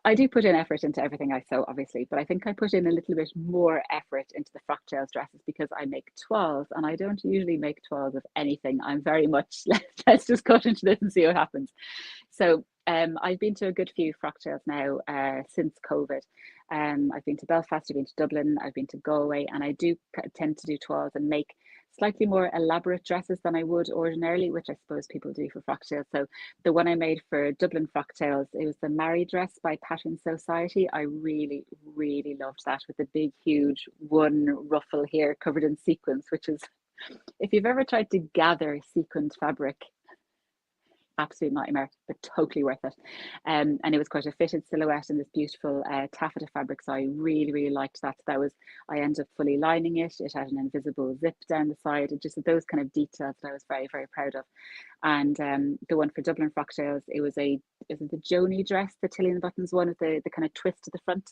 I do put in effort into everything I sew, obviously, but I think I put in a little bit more effort into the frocktails dresses, because I make toiles, and I don't usually make toiles of anything. I'm very much, let's just cut into this and see what happens. So I've been to a good few frocktails now since COVID. I've been to Belfast, I've been to Dublin, I've been to Galway, and I do tend to do toiles and make slightly more elaborate dresses than I would ordinarily, which I suppose people do for frocktails. So the one I made for Dublin Frocktails, it was the Mary dress by Pattern Society. I really, really loved that, with the big, huge one ruffle here covered in sequins, which is, if you've ever tried to gather sequined fabric, absolute nightmare, but totally worth it. And it was quite a fitted silhouette in this beautiful taffeta fabric, so I really, really liked that. That was, I ended up fully lining it. It had an invisible zip down the side, and just those kind of details that I was very, very proud of. And the one for Dublin Frocktails, it was the Joni dress, the Tilly and the Buttons one, with the kind of twist to the front.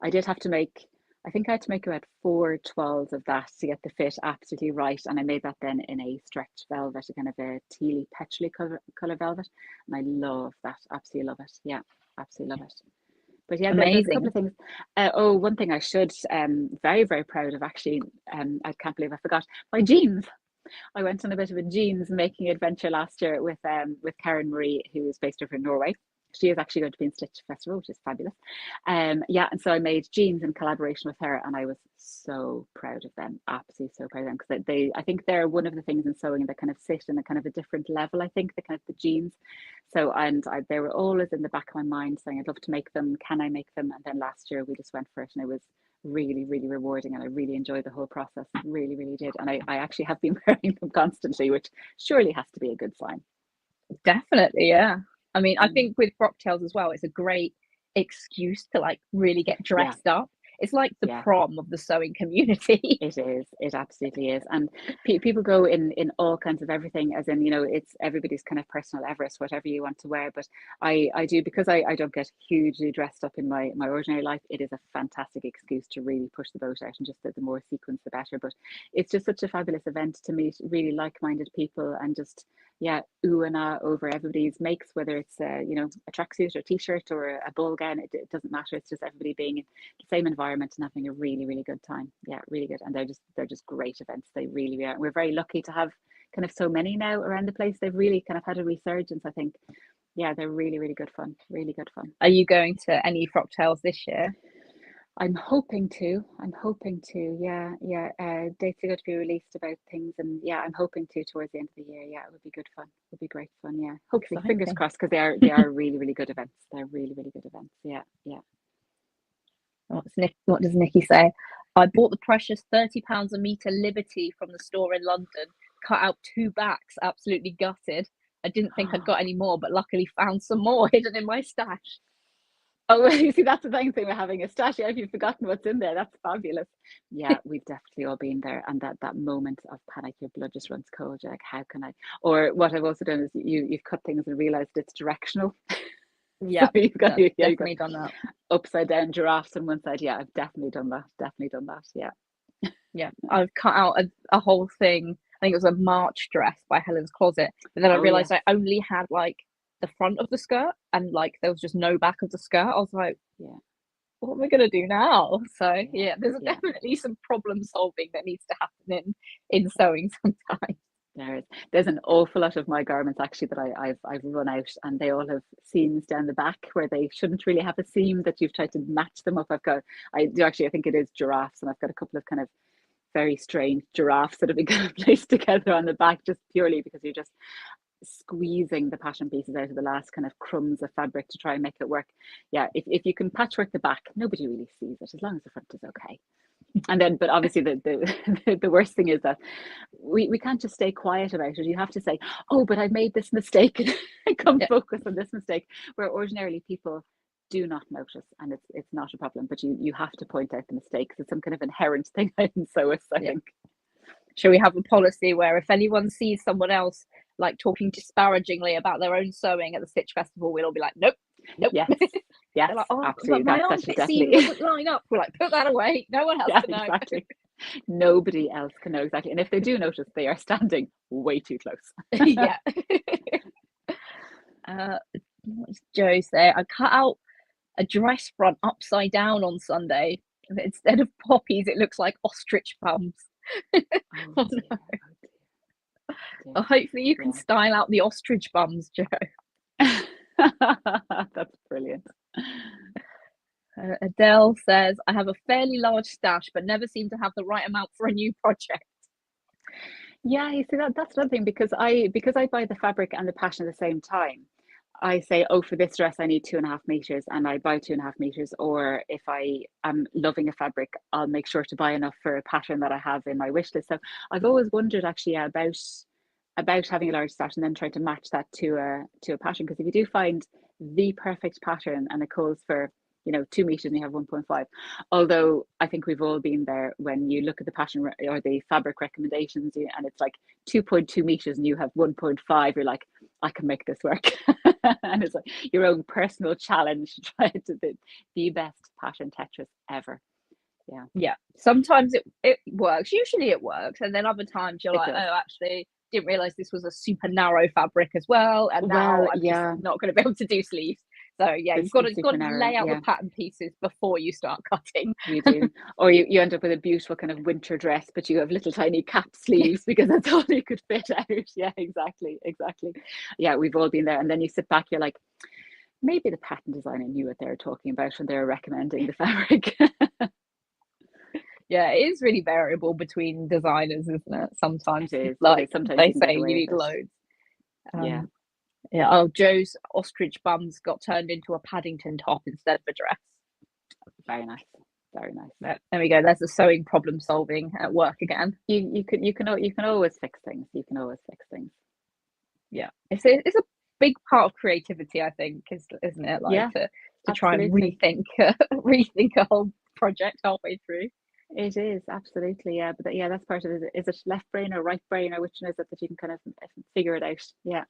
I did have to make I think I had to make about 4 12s of that to get the fit absolutely right. And I made that then in a stretch velvet, a kind of a tealy, petrolly color velvet. And I love that. Absolutely love it. Yeah, absolutely love it. But yeah, there's a couple Amazing. of things. Oh, one thing I should, very, very proud of actually, I can't believe I forgot my jeans. I went on a bit of a jeans making adventure last year with Karen Marie, who is based over in Norway. She is actually going to be in Stitch Festival, which is fabulous. Yeah, and so I made jeans in collaboration with her, and I was so proud of them, absolutely so proud of them, because I think they're one of the things in sewing that kind of sit in a kind of a different level. I think the kind of the jeans. So they were always in the back of my mind saying I'd love to make them. Can I make them? And then last year we just went for it, and it was really, really rewarding, and I really enjoyed the whole process. Really, really did. And I actually have been wearing them constantly, which surely has to be a good sign. Definitely, yeah. I mean, I think with frocktails as well, it's a great excuse to like really get Yeah, dressed up. It's like the yeah. prom of the sewing community. It is. It absolutely is. And people go in all kinds of everything, as in, it's everybody's kind of personal Everest, whatever you want to wear. But I do, because I don't get hugely dressed up in my ordinary life. It is a fantastic excuse to really push the boat out, and just the more sequence, the better. But it's just such a fabulous event to meet really like-minded people, and just, yeah, ooh and ah over everybody's makes, whether it's a tracksuit or a t-shirt or a ball gown. It doesn't matter. It's just everybody being in the same environment and having a really, really good time. Yeah, really good. And they're just great events. They really are. We're very lucky to have kind of so many now around the place. They've really kind of had a resurgence, I think. Yeah, they're really, really good fun. Really good fun. Are you going to any frocktails this year? I'm hoping to. I'm hoping to. Yeah, yeah. Dates are going to be released about things, and yeah, I'm hoping to towards the end of the year. Yeah, it would be good fun. It would be great fun. Yeah, hopefully, fingers Exciting. crossed, because they are really, really good events. They're really, really good events. Yeah, yeah. What does Nikki say? I bought the precious £30 a meter Liberty from the store in London, cut out two backs, absolutely gutted. I didn't think I'd got any more, but luckily found some more hidden in my stash. Oh, you see, that's the thing with having a stash. If you've forgotten what's in there, that's fabulous. Yeah, we've definitely all been there, and that moment of panic, your blood just runs cold. You're like, how can I? Or what I've also done is you've cut things and realized it's directional. So Yeah, you've got definitely done that. upside down giraffes on one side. Yeah, I've definitely done that. Definitely done that. Yeah. Yeah, I've cut out a whole thing. I think it was a March dress by Helen's Closet, but then I Oh realized yes. I only had like the front of the skirt, and like there was just no back of the skirt. I was like, Yeah. what am I gonna do now? So Yeah. yeah, there's Yeah. definitely some problem solving that needs to happen in sewing sometimes. There's an awful lot of my garments actually that I've run out, and they all have seams down the back where they shouldn't really have a seam, that you've tried to match them up. I do actually, I think it is giraffes, and I've got a couple of kind of very strange giraffes that have been kind of placed together on the back, just purely because you're just squeezing the pattern pieces out of the last kind of crumbs of fabric to try and make it work. Yeah, if you can patchwork the back, nobody really sees it, as long as the front is okay. And then, but obviously the worst thing is that we can't just stay quiet about it. You have to say, oh, but I made this mistake, and come Yeah, focus on this mistake, where ordinarily people do not notice, and it's not a problem, but you have to point out the mistakes. It's some kind of inherent thing in sewers, I yeah. think. Shall we have a policy where if anyone sees someone else like talking disparagingly about their own sewing at the Stitch Festival, we'll all be like, nope, nope. Yes, yes, They're like, oh, but absolutely. my That should armpit seam definitely. doesn't line up. We're like, put that away. No one has Yeah, to know. exactly. Nobody else can know exactly, and if they do notice, they are standing way too close. Yeah. What does Joe say? I cut out a dress front upside down on Sunday. But instead of poppies, it looks like ostrich bums. Oh Oh, dear, no. oh dear, Well, dear. hopefully you can Yeah. style out the ostrich bums, Joe. That's brilliant. Adele says, I have a fairly large stash, but never seem to have the right amount for a new project. Yeah, you see, that's another thing, because I buy the fabric and the pattern at the same time. I say, oh, for this dress I need 2.5 meters, and I buy 2.5 meters. Or if I am loving a fabric, I'll make sure to buy enough for a pattern that I have in my wish list. So I've always wondered actually about having a large stash and then trying to match that to a pattern. Because if you do find the perfect pattern and it calls for 2 meters and you have 1.5, although I think we've all been there, when you look at the pattern or the fabric recommendations, and it's like 2.2 meters and you have 1.5, you're like, I can make this work. And it's like your own personal challenge to try to the best pattern Tetris ever. Yeah. Sometimes it works. Usually it works, and then other times you're It like, does. oh, actually, didn't realize this was a super narrow fabric as well, and now Well, I'm just yeah, not going to be able to do sleeves. So yeah, this you've got is to super narrow. lay out the Yeah, pattern pieces before you start cutting. you do. Or you end up with a beautiful kind of winter dress, but you have little tiny cap sleeves because that's all you could fit out. Yeah, exactly, exactly. Yeah, we've all been there. And then you sit back, you're like, maybe the pattern designer knew what they were talking about when they were recommending the fabric. Yeah, it is really variable between designers, isn't it? It Sometimes, is. It is. like Sometimes you they can get say, you away need with it. loads. Yeah. Um, yeah. Oh, Joe's ostrich bums got turned into a Paddington top instead of a dress. Very nice. Very nice. There we go. There's the sewing problem solving at work again. You can always fix things. You can always fix things. Yeah, it's a big part of creativity, I think, isn't it? Like Yeah, to try and absolutely. rethink a whole project halfway through. It is absolutely, yeah. But yeah, that's part of it. Is it left brain or right brain, or which one is it that you can kind of figure it out? Yeah,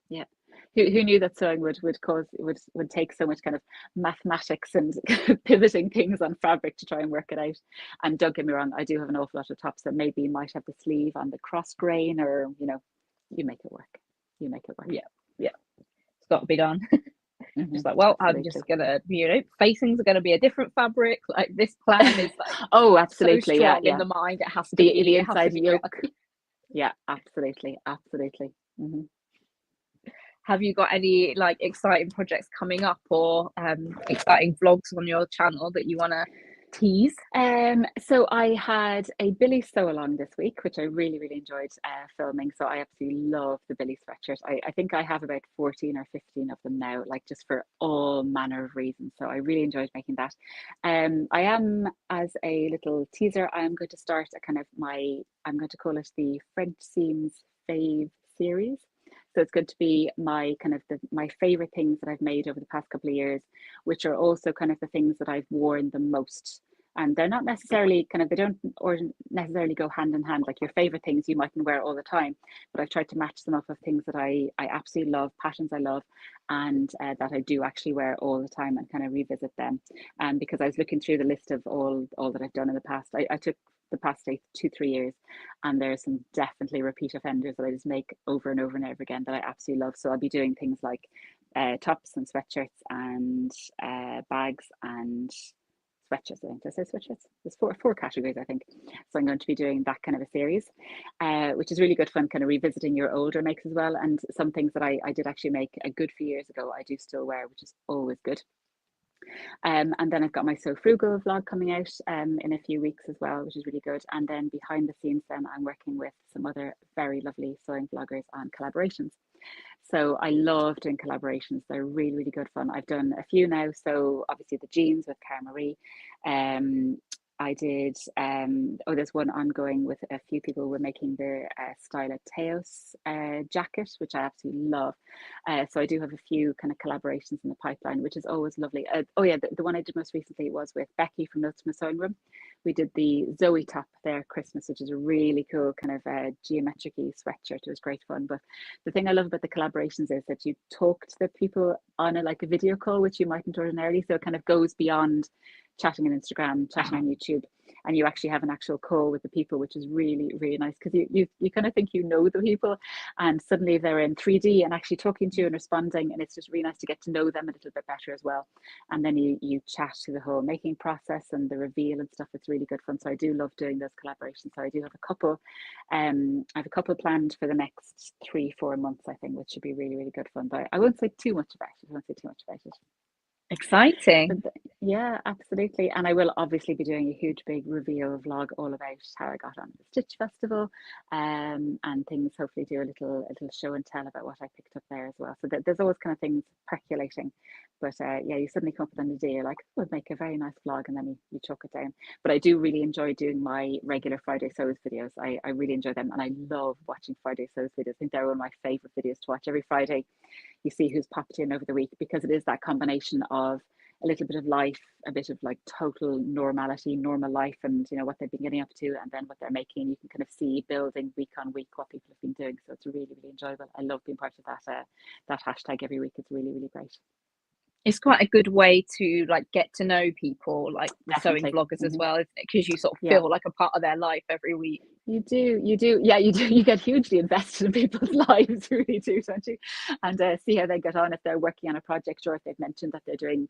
yeah. Who knew that sewing would take so much kind of mathematics and pivoting things on fabric to try and work it out? And don't get me wrong, I do have an awful lot of tops that maybe might have the sleeve on the cross grain, or you make it work. You make it work. Yeah, yeah, it's got to be done. Just like, well, I'm Absolutely. just gonna, facings are gonna be a different fabric. Like this plan is like Oh, so absolutely. Yeah, strong in yeah. the mind, The it has to inside be yoke. reality. Yeah, absolutely, absolutely. Hmm. Have you got any like exciting projects coming up, or exciting vlogs on your channel that you want to tease? So I had a Billy sew along this week, which I really, really enjoyed filming. So I absolutely love the Billy sweatshirt. I think I have about 14 or 15 of them now, like just for all manner of reasons. So I really enjoyed making that. I am, as a little teaser, I am going to start a kind of I'm going to call it the French Seams Fave series. So it's going to be my kind of my favorite things that I've made over the past couple of years, which are also kind of the things that I've worn the most. And they're not necessarily they don't or necessarily go hand in hand. Like your favorite things you mightn't wear all the time, but I've tried to match them up with things that I absolutely love, patterns I love, and that I do actually wear all the time, and kind of revisit them. And because I was looking through the list of all that I've done in the past, I took the past 2-3 years, and there's some definitely repeat offenders that I just make over and over and over again that I absolutely love. So I'll be doing things like tops and sweatshirts and bags and sweatshirts. I think. Did I say sweatshirts? There's four categories, I think. So I'm going to be doing that kind of a series, which is really good fun, kind of revisiting your older makes as well. And some things that I did actually make a good few years ago, I do still wear, which is always good. And then I've got my So Frugal vlog coming out in a few weeks as well, which is really good. And then behind the scenes, then I'm working with some other very lovely sewing vloggers on collaborations. So I love doing collaborations. They're really, really good fun. I've done a few now. So obviously the jeans with Cara Marie. I did, there's one ongoing with a few people. We're making the Styla Teos jacket, which I absolutely love. So I do have a few kind of collaborations in the pipeline, which is always lovely. Oh yeah, the one I did most recently was with Becky from Notes from a Sewing Room. We did the Zoe top there Christmas, which is a really cool kind of geometric-y sweatshirt. It was great fun. But the thing I love about the collaborations is that you talk to the people on a video call, which you mightn't ordinarily. So it kind of goes beyond chatting on Instagram, chatting on YouTube, and you actually have an actual call with the people, which is really, really nice, because you kind of think you know the people, and suddenly they're in 3D and actually talking to you and responding, and it's just really nice to get to know them a little bit better as well. And then you chat through the whole making process and the reveal and stuff. It's really good fun. So I do love doing those collaborations. So I do have a couple. I have a couple planned for the next 3-4 months, I think, which should be really, really good fun. But I won't say too much about it. I won't say too much about it. Exciting. Yeah, absolutely. And I will obviously be doing a huge big reveal vlog all about how I got on the Stitch Festival, and things. Hopefully do a little show and tell about what I picked up there as well. So there's always kind of things percolating. But yeah, you suddenly come up with an idea, you're like, oh, it'd make a very nice vlog, and then you chalk it down. But I do really enjoy doing my regular Friday Sews videos. I really enjoy them, and I love watching Friday Sews videos. I think they're one of my favorite videos to watch every Friday. You see who's popped in over the week, because it is that combination of a little bit of life, a bit of like total normality, normal life, and what they've been getting up to, and then what they're making. You can kind of see building week on week what people have been doing. So it's really, really enjoyable. I love being part of that hashtag every week. It's really, really great. It's quite a good way to like get to know people, like the sewing Definitely. bloggers as well, isn't it? Because you sort of Yeah. feel like a part of their life every week. You do. Yeah, you do. You get hugely invested in people's lives, really do, don't you? And see how they get on if they're working on a project, or if they've mentioned that they're doing,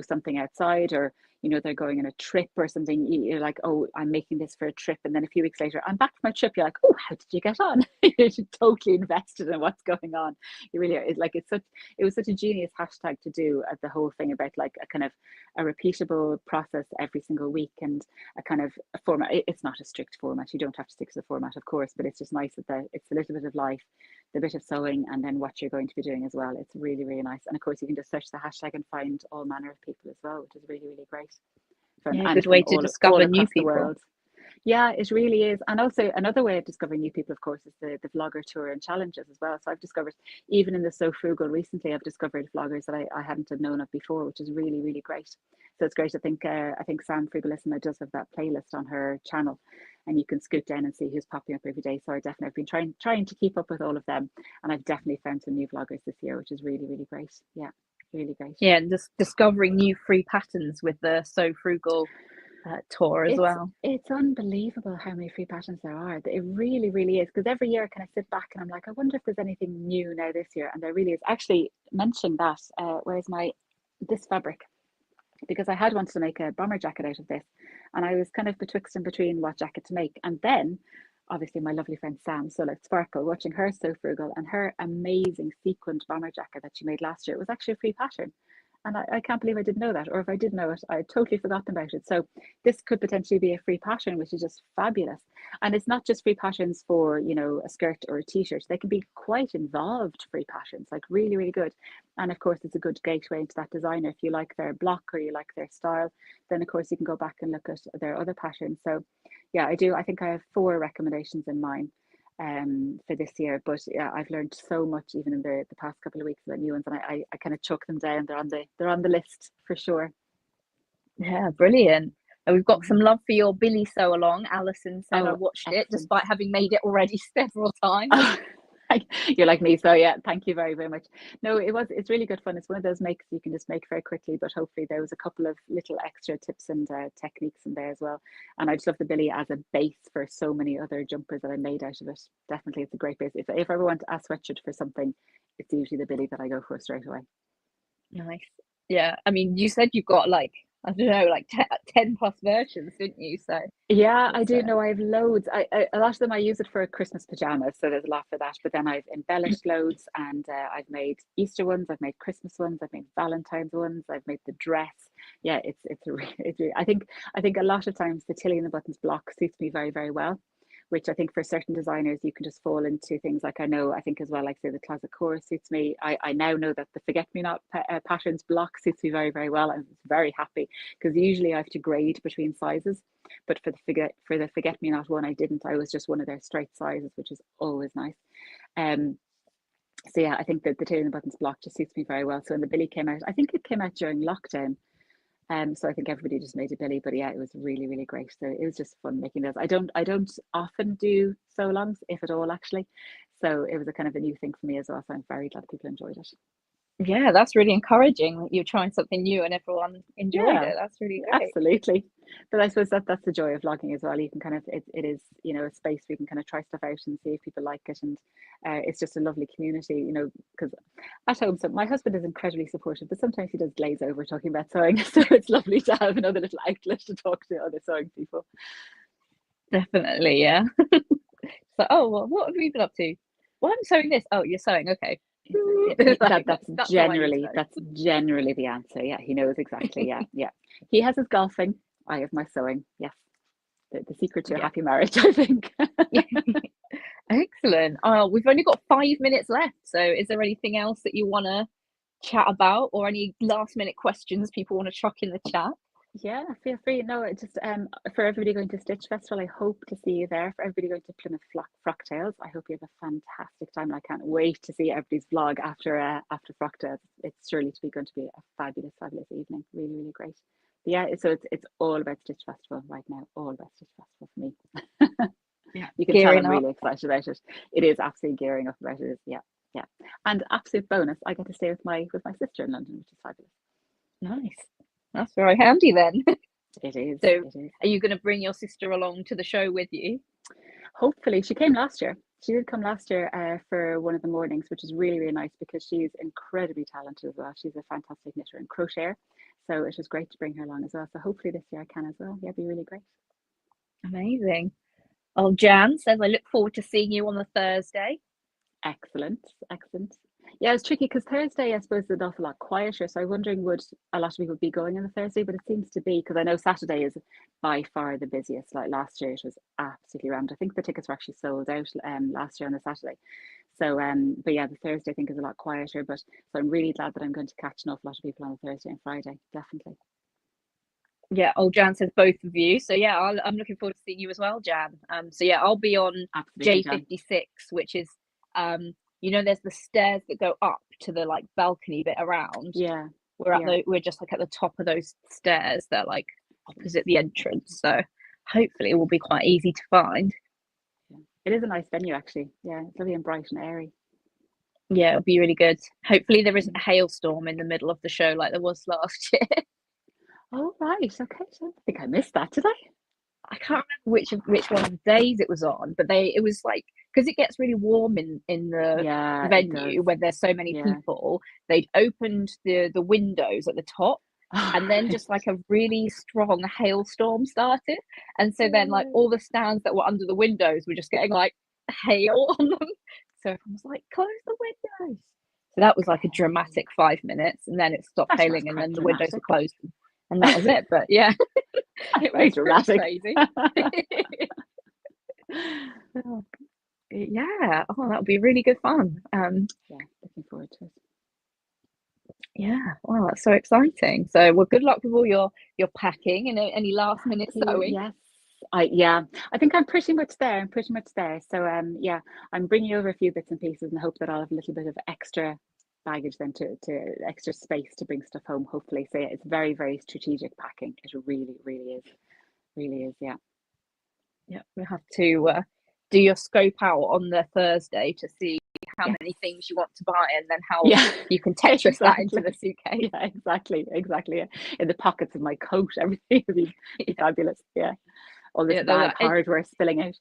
something outside, or they're going on a trip or something. You're like, oh, I'm making this for a trip, and then a few weeks later, I'm back from my trip. You're like, oh, how did you get on? You're totally invested in what's going on. You really are. It's like it was such a genius hashtag to do the whole thing about like a kind of a repeatable process every single week, and a kind of a format. It's not a strict format. You don't have to stick to the format, of course, but it's just nice that it's a little bit of life, the bit of sewing, and then what you're going to be doing as well. It's really, really nice. And of course, you can just search the hashtag and find all manner of people as well, which is really, really great. Yeah, And good from way to all discover new across the people. world. Yeah, it really is. And also another way of discovering new people, of course, is the vlogger tour and challenges as well. So I've discovered, even in the So Frugal recently, I've discovered vloggers that I hadn't have known of before, which is really, really great. So it's great. I think Sam Frugalissima does have that playlist on her channel, and you can scoot down and see who's popping up every day. So I definitely have been trying to keep up with all of them, and I've definitely found some new vloggers this year, which is really, really great. Yeah, really great. Yeah, and just discovering new free patterns with the So Frugal tour as It's well. it's unbelievable how many free patterns there are. It really, really is. Because every year I kind of sit back and I'm like, I wonder if there's anything new now this year. And there really is. Actually, mentioning that, where's my this fabric? Because I had wanted to make a bomber jacket out of this, and I was kind of betwixt and between what jacket to make. And then obviously my lovely friend Sam, so like Sparkle, watching her So Frugal, and her amazing sequined bomber jacket that she made last year, it was actually a free pattern. And I can't believe I didn't know that. Or if I did know it, I had totally forgotten about it. So this could potentially be a free pattern, which is just fabulous. And it's not just free patterns for, a skirt or a t-shirt. They can be quite involved free patterns, like really, really good. And of course, it's a good gateway into that designer. If you like their block or you like their style, then of course you can go back and look at their other patterns. So yeah, I do. I think I have 4 recommendations in mind for this year. But yeah, I've learned so much even in the past couple of weeks about new ones, and I kind of chuck them down. They're on the list for sure. Yeah, brilliant. And we've got some Mhm. love for your Billy sew along. Alison said I Oh, watched it excellent. despite having made it already several times. You're like me, so yeah, thank you very, very much. No, it's really good fun. It's one of those makes you can just make very quickly, but hopefully there was a couple of little extra tips and techniques in there as well. And I just love the Billy as a base for so many other jumpers that I made out of it. Definitely, it's a great base. If I ever want a sweatshirt for something, it's usually the Billy that I go for straight away. Nice. Yeah, I mean, you said you've got like, I don't know, like 10 plus versions, didn't you? So Yeah, I it's do know. I have loads. A lot of them I use it for Christmas pajamas, so there's a lot for that. But then I've embellished loads, and I've made Easter ones, I've made Christmas ones, I've made Valentine's ones, I've made the dress. Yeah, I think a lot of times the Tilly and the Buttons block suits me very, very well, which I think for certain designers you can just fall into things like I think as well, like say the Closet Core suits me. I now know that the Forget Me Not patterns block suits me very, very well. I'm very happy because usually I have to grade between sizes, but for the Forget Me Not one, I didn't. I was just one of their straight sizes, which is always nice. Um, so yeah, I think that the Tailor and the Buttons block just suits me very well. So when the Billy came out, I think it came out during lockdown. So I think everybody just made a Billy, but yeah, it was really, really great. So it was just fun making those. I don't often do so longs, if at all, actually. So it was a kind of a new thing for me as well. So I'm very glad people enjoyed it. yeah, that's really encouraging that you're trying something new and everyone enjoyed Yeah, it. That's really great. absolutely. But I suppose that's the joy of vlogging as well. You can kind of it is a space where you can kind of try stuff out and see if people like it, and it's just a lovely community. Because at home, so my husband is incredibly supportive, but sometimes he does glaze over talking about sewing. So it's lovely to have another little outlet to talk to other sewing people. Definitely, yeah. So, oh, well, what have you been up to? Well, I'm sewing this. Oh, you're sewing. Okay. That Like that's that's all I need to generally know. that's generally the answer. Yeah, he knows exactly. Yeah, yeah. He has his golfing. I have my sewing. Yes, the secret to a Yeah. happy marriage, I think. Excellent. Oh, we've only got 5 minutes left. So, is there anything else that you want to chat about, or any last minute questions people want to chuck in the chat? Yeah, feel free. No, it just for everybody going to Stitch Festival, I hope to see you there. For everybody going to Plymouth Frocktails, I hope you have a fantastic time. And I can't wait to see everybody's vlog after Frocktails. It's surely going to be a fabulous, fabulous evening. Really, really great. But yeah, so it's all about Stitch Festival right now. All about Stitch Festival for me. Yeah. You can tell Gearing I'm up. really excited about it. It is absolutely gearing up about it. Yeah, yeah. And absolute bonus, I get to stay with my sister in London, which is fabulous. Nice. That's very handy then. It is. So It is. are you going to bring your sister along to the show with you? Hopefully, she came last year. She did come last year for one of the mornings, which is really, really nice because she's incredibly talented as well. She's a fantastic knitter and crocheter. So it was great to bring her along as well. So hopefully this year I can as well. Yeah, it'd be really great. Amazing. Oh, Jan says, I look forward to seeing you on the Thursday. Excellent, excellent. Yeah, it's tricky because Thursday, I suppose, is an awful lot quieter. So I'm wondering, would a lot of people be going on the Thursday? But it seems to be because I know Saturday is by far the busiest. Like last year, it was absolutely rammed. I think the tickets were actually sold out last year on the Saturday. So, but yeah, the Thursday I think is a lot quieter. But so I'm really glad that I'm going to catch an awful lot of people on the Thursday and Friday. Definitely. Yeah, old Jan says both of you. So yeah, I'm looking forward to seeing you as well, Jan. So yeah, I'll be on Absolutely, Jan. J56, which is there's the stairs that go up to the like balcony bit around. Yeah. We're just like at the top of those stairs. They're like opposite the entrance. So hopefully it will be quite easy to find. Yeah. It is a nice venue actually. Yeah, it's lovely and bright and airy. Yeah, it'll be really good. Hopefully there isn't a hailstorm in the middle of the show like there was last year. Oh right, okay. So I think I missed that, did I? I can't remember which one of the days it was on, but it was like because it gets really warm in the venue when there's so many people. They'd opened the windows at the top, and then just like a really strong hailstorm started, and so then like all the stands that were under the windows were just getting like hail on them. So everyone was like, "Close the windows." So that was like a dramatic 5 minutes, and then it stopped hailing, and then the windows were closed, and that was it. But yeah. It was dramatic. Crazy. Yeah. Oh, that would be really good fun. Yeah, looking forward to it. Yeah. Wow, that's so exciting. So, well, good luck with all your packing and any last minute sewing. Yes. I think I'm pretty much there. So yeah, I'm bringing over a few bits and pieces and hope that I'll have a little bit of extra baggage then to extra space to bring stuff home, hopefully. So yeah, it's very, very strategic packing. It really, really is. Yeah. We have to do your scope out on the Thursday to see how many things you want to buy, and then how you can Tetris that into the suitcase. Yeah, exactly. Yeah. In the pockets of my coat, everything would be fabulous. Yeah. All this bad hardware spilling out.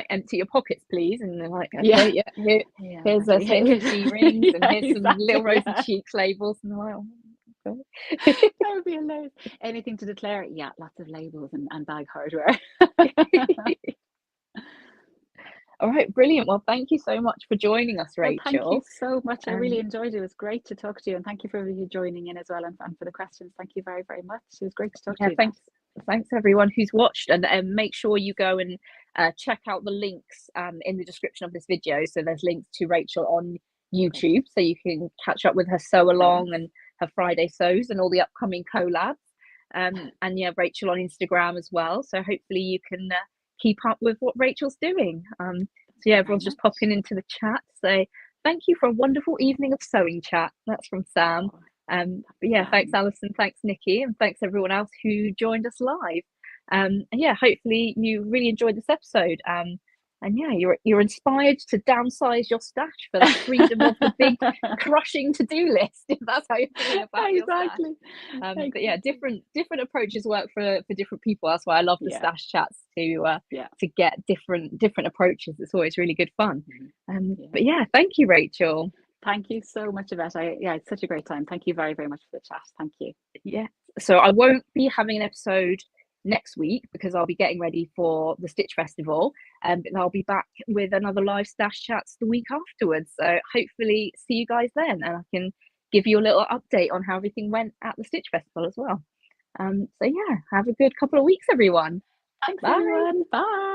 Empty your pockets, please. And they're like, okay, here's some key rings, and here's some little rosy cheeks labels, and they're like, oh, that would be hilarious. Anything to declare? Yeah, lots of labels and bag hardware. All right, brilliant. Well, thank you so much for joining us, Rachel. Well, thank you so much. I really enjoyed it. It was great to talk to you, and thank you for joining in as well, and for the questions. Thank you very, very much. It was great to talk to you. Thanks everyone who's watched, and make sure you go and check out the links in the description of this video. So there's links to Rachael on YouTube, so you can catch up with her sew along and her Friday sews and all the upcoming collabs. And yeah, Rachael on Instagram as well. So hopefully you can keep up with what Rachel's doing. So yeah, everyone's just popping into the chat. So thank you for a wonderful evening of sewing chat. That's from Sam. But yeah, thanks Alison, thanks Nikki, and thanks everyone else who joined us live. And yeah, hopefully you really enjoyed this episode. And yeah, you're inspired to downsize your stash for the freedom of the big crushing to-do list, if that's how you're feeling about exactly. Your stash. But yeah, different approaches work for different people. That's why I love the stash chats to get different approaches. It's always really good fun. But yeah, thank you, Rachael. Thank you so much, Yvette. It's such a great time. Thank you very, very much for the chat. Thank you. Yeah. So I won't be having an episode next week because I'll be getting ready for the Stitch Festival, but I'll be back with another live stash chats the week afterwards. So hopefully see you guys then, and I can give you a little update on how everything went at the Stitch Festival as well. So yeah, have a good couple of weeks, everyone. Thanks, everyone. Bye.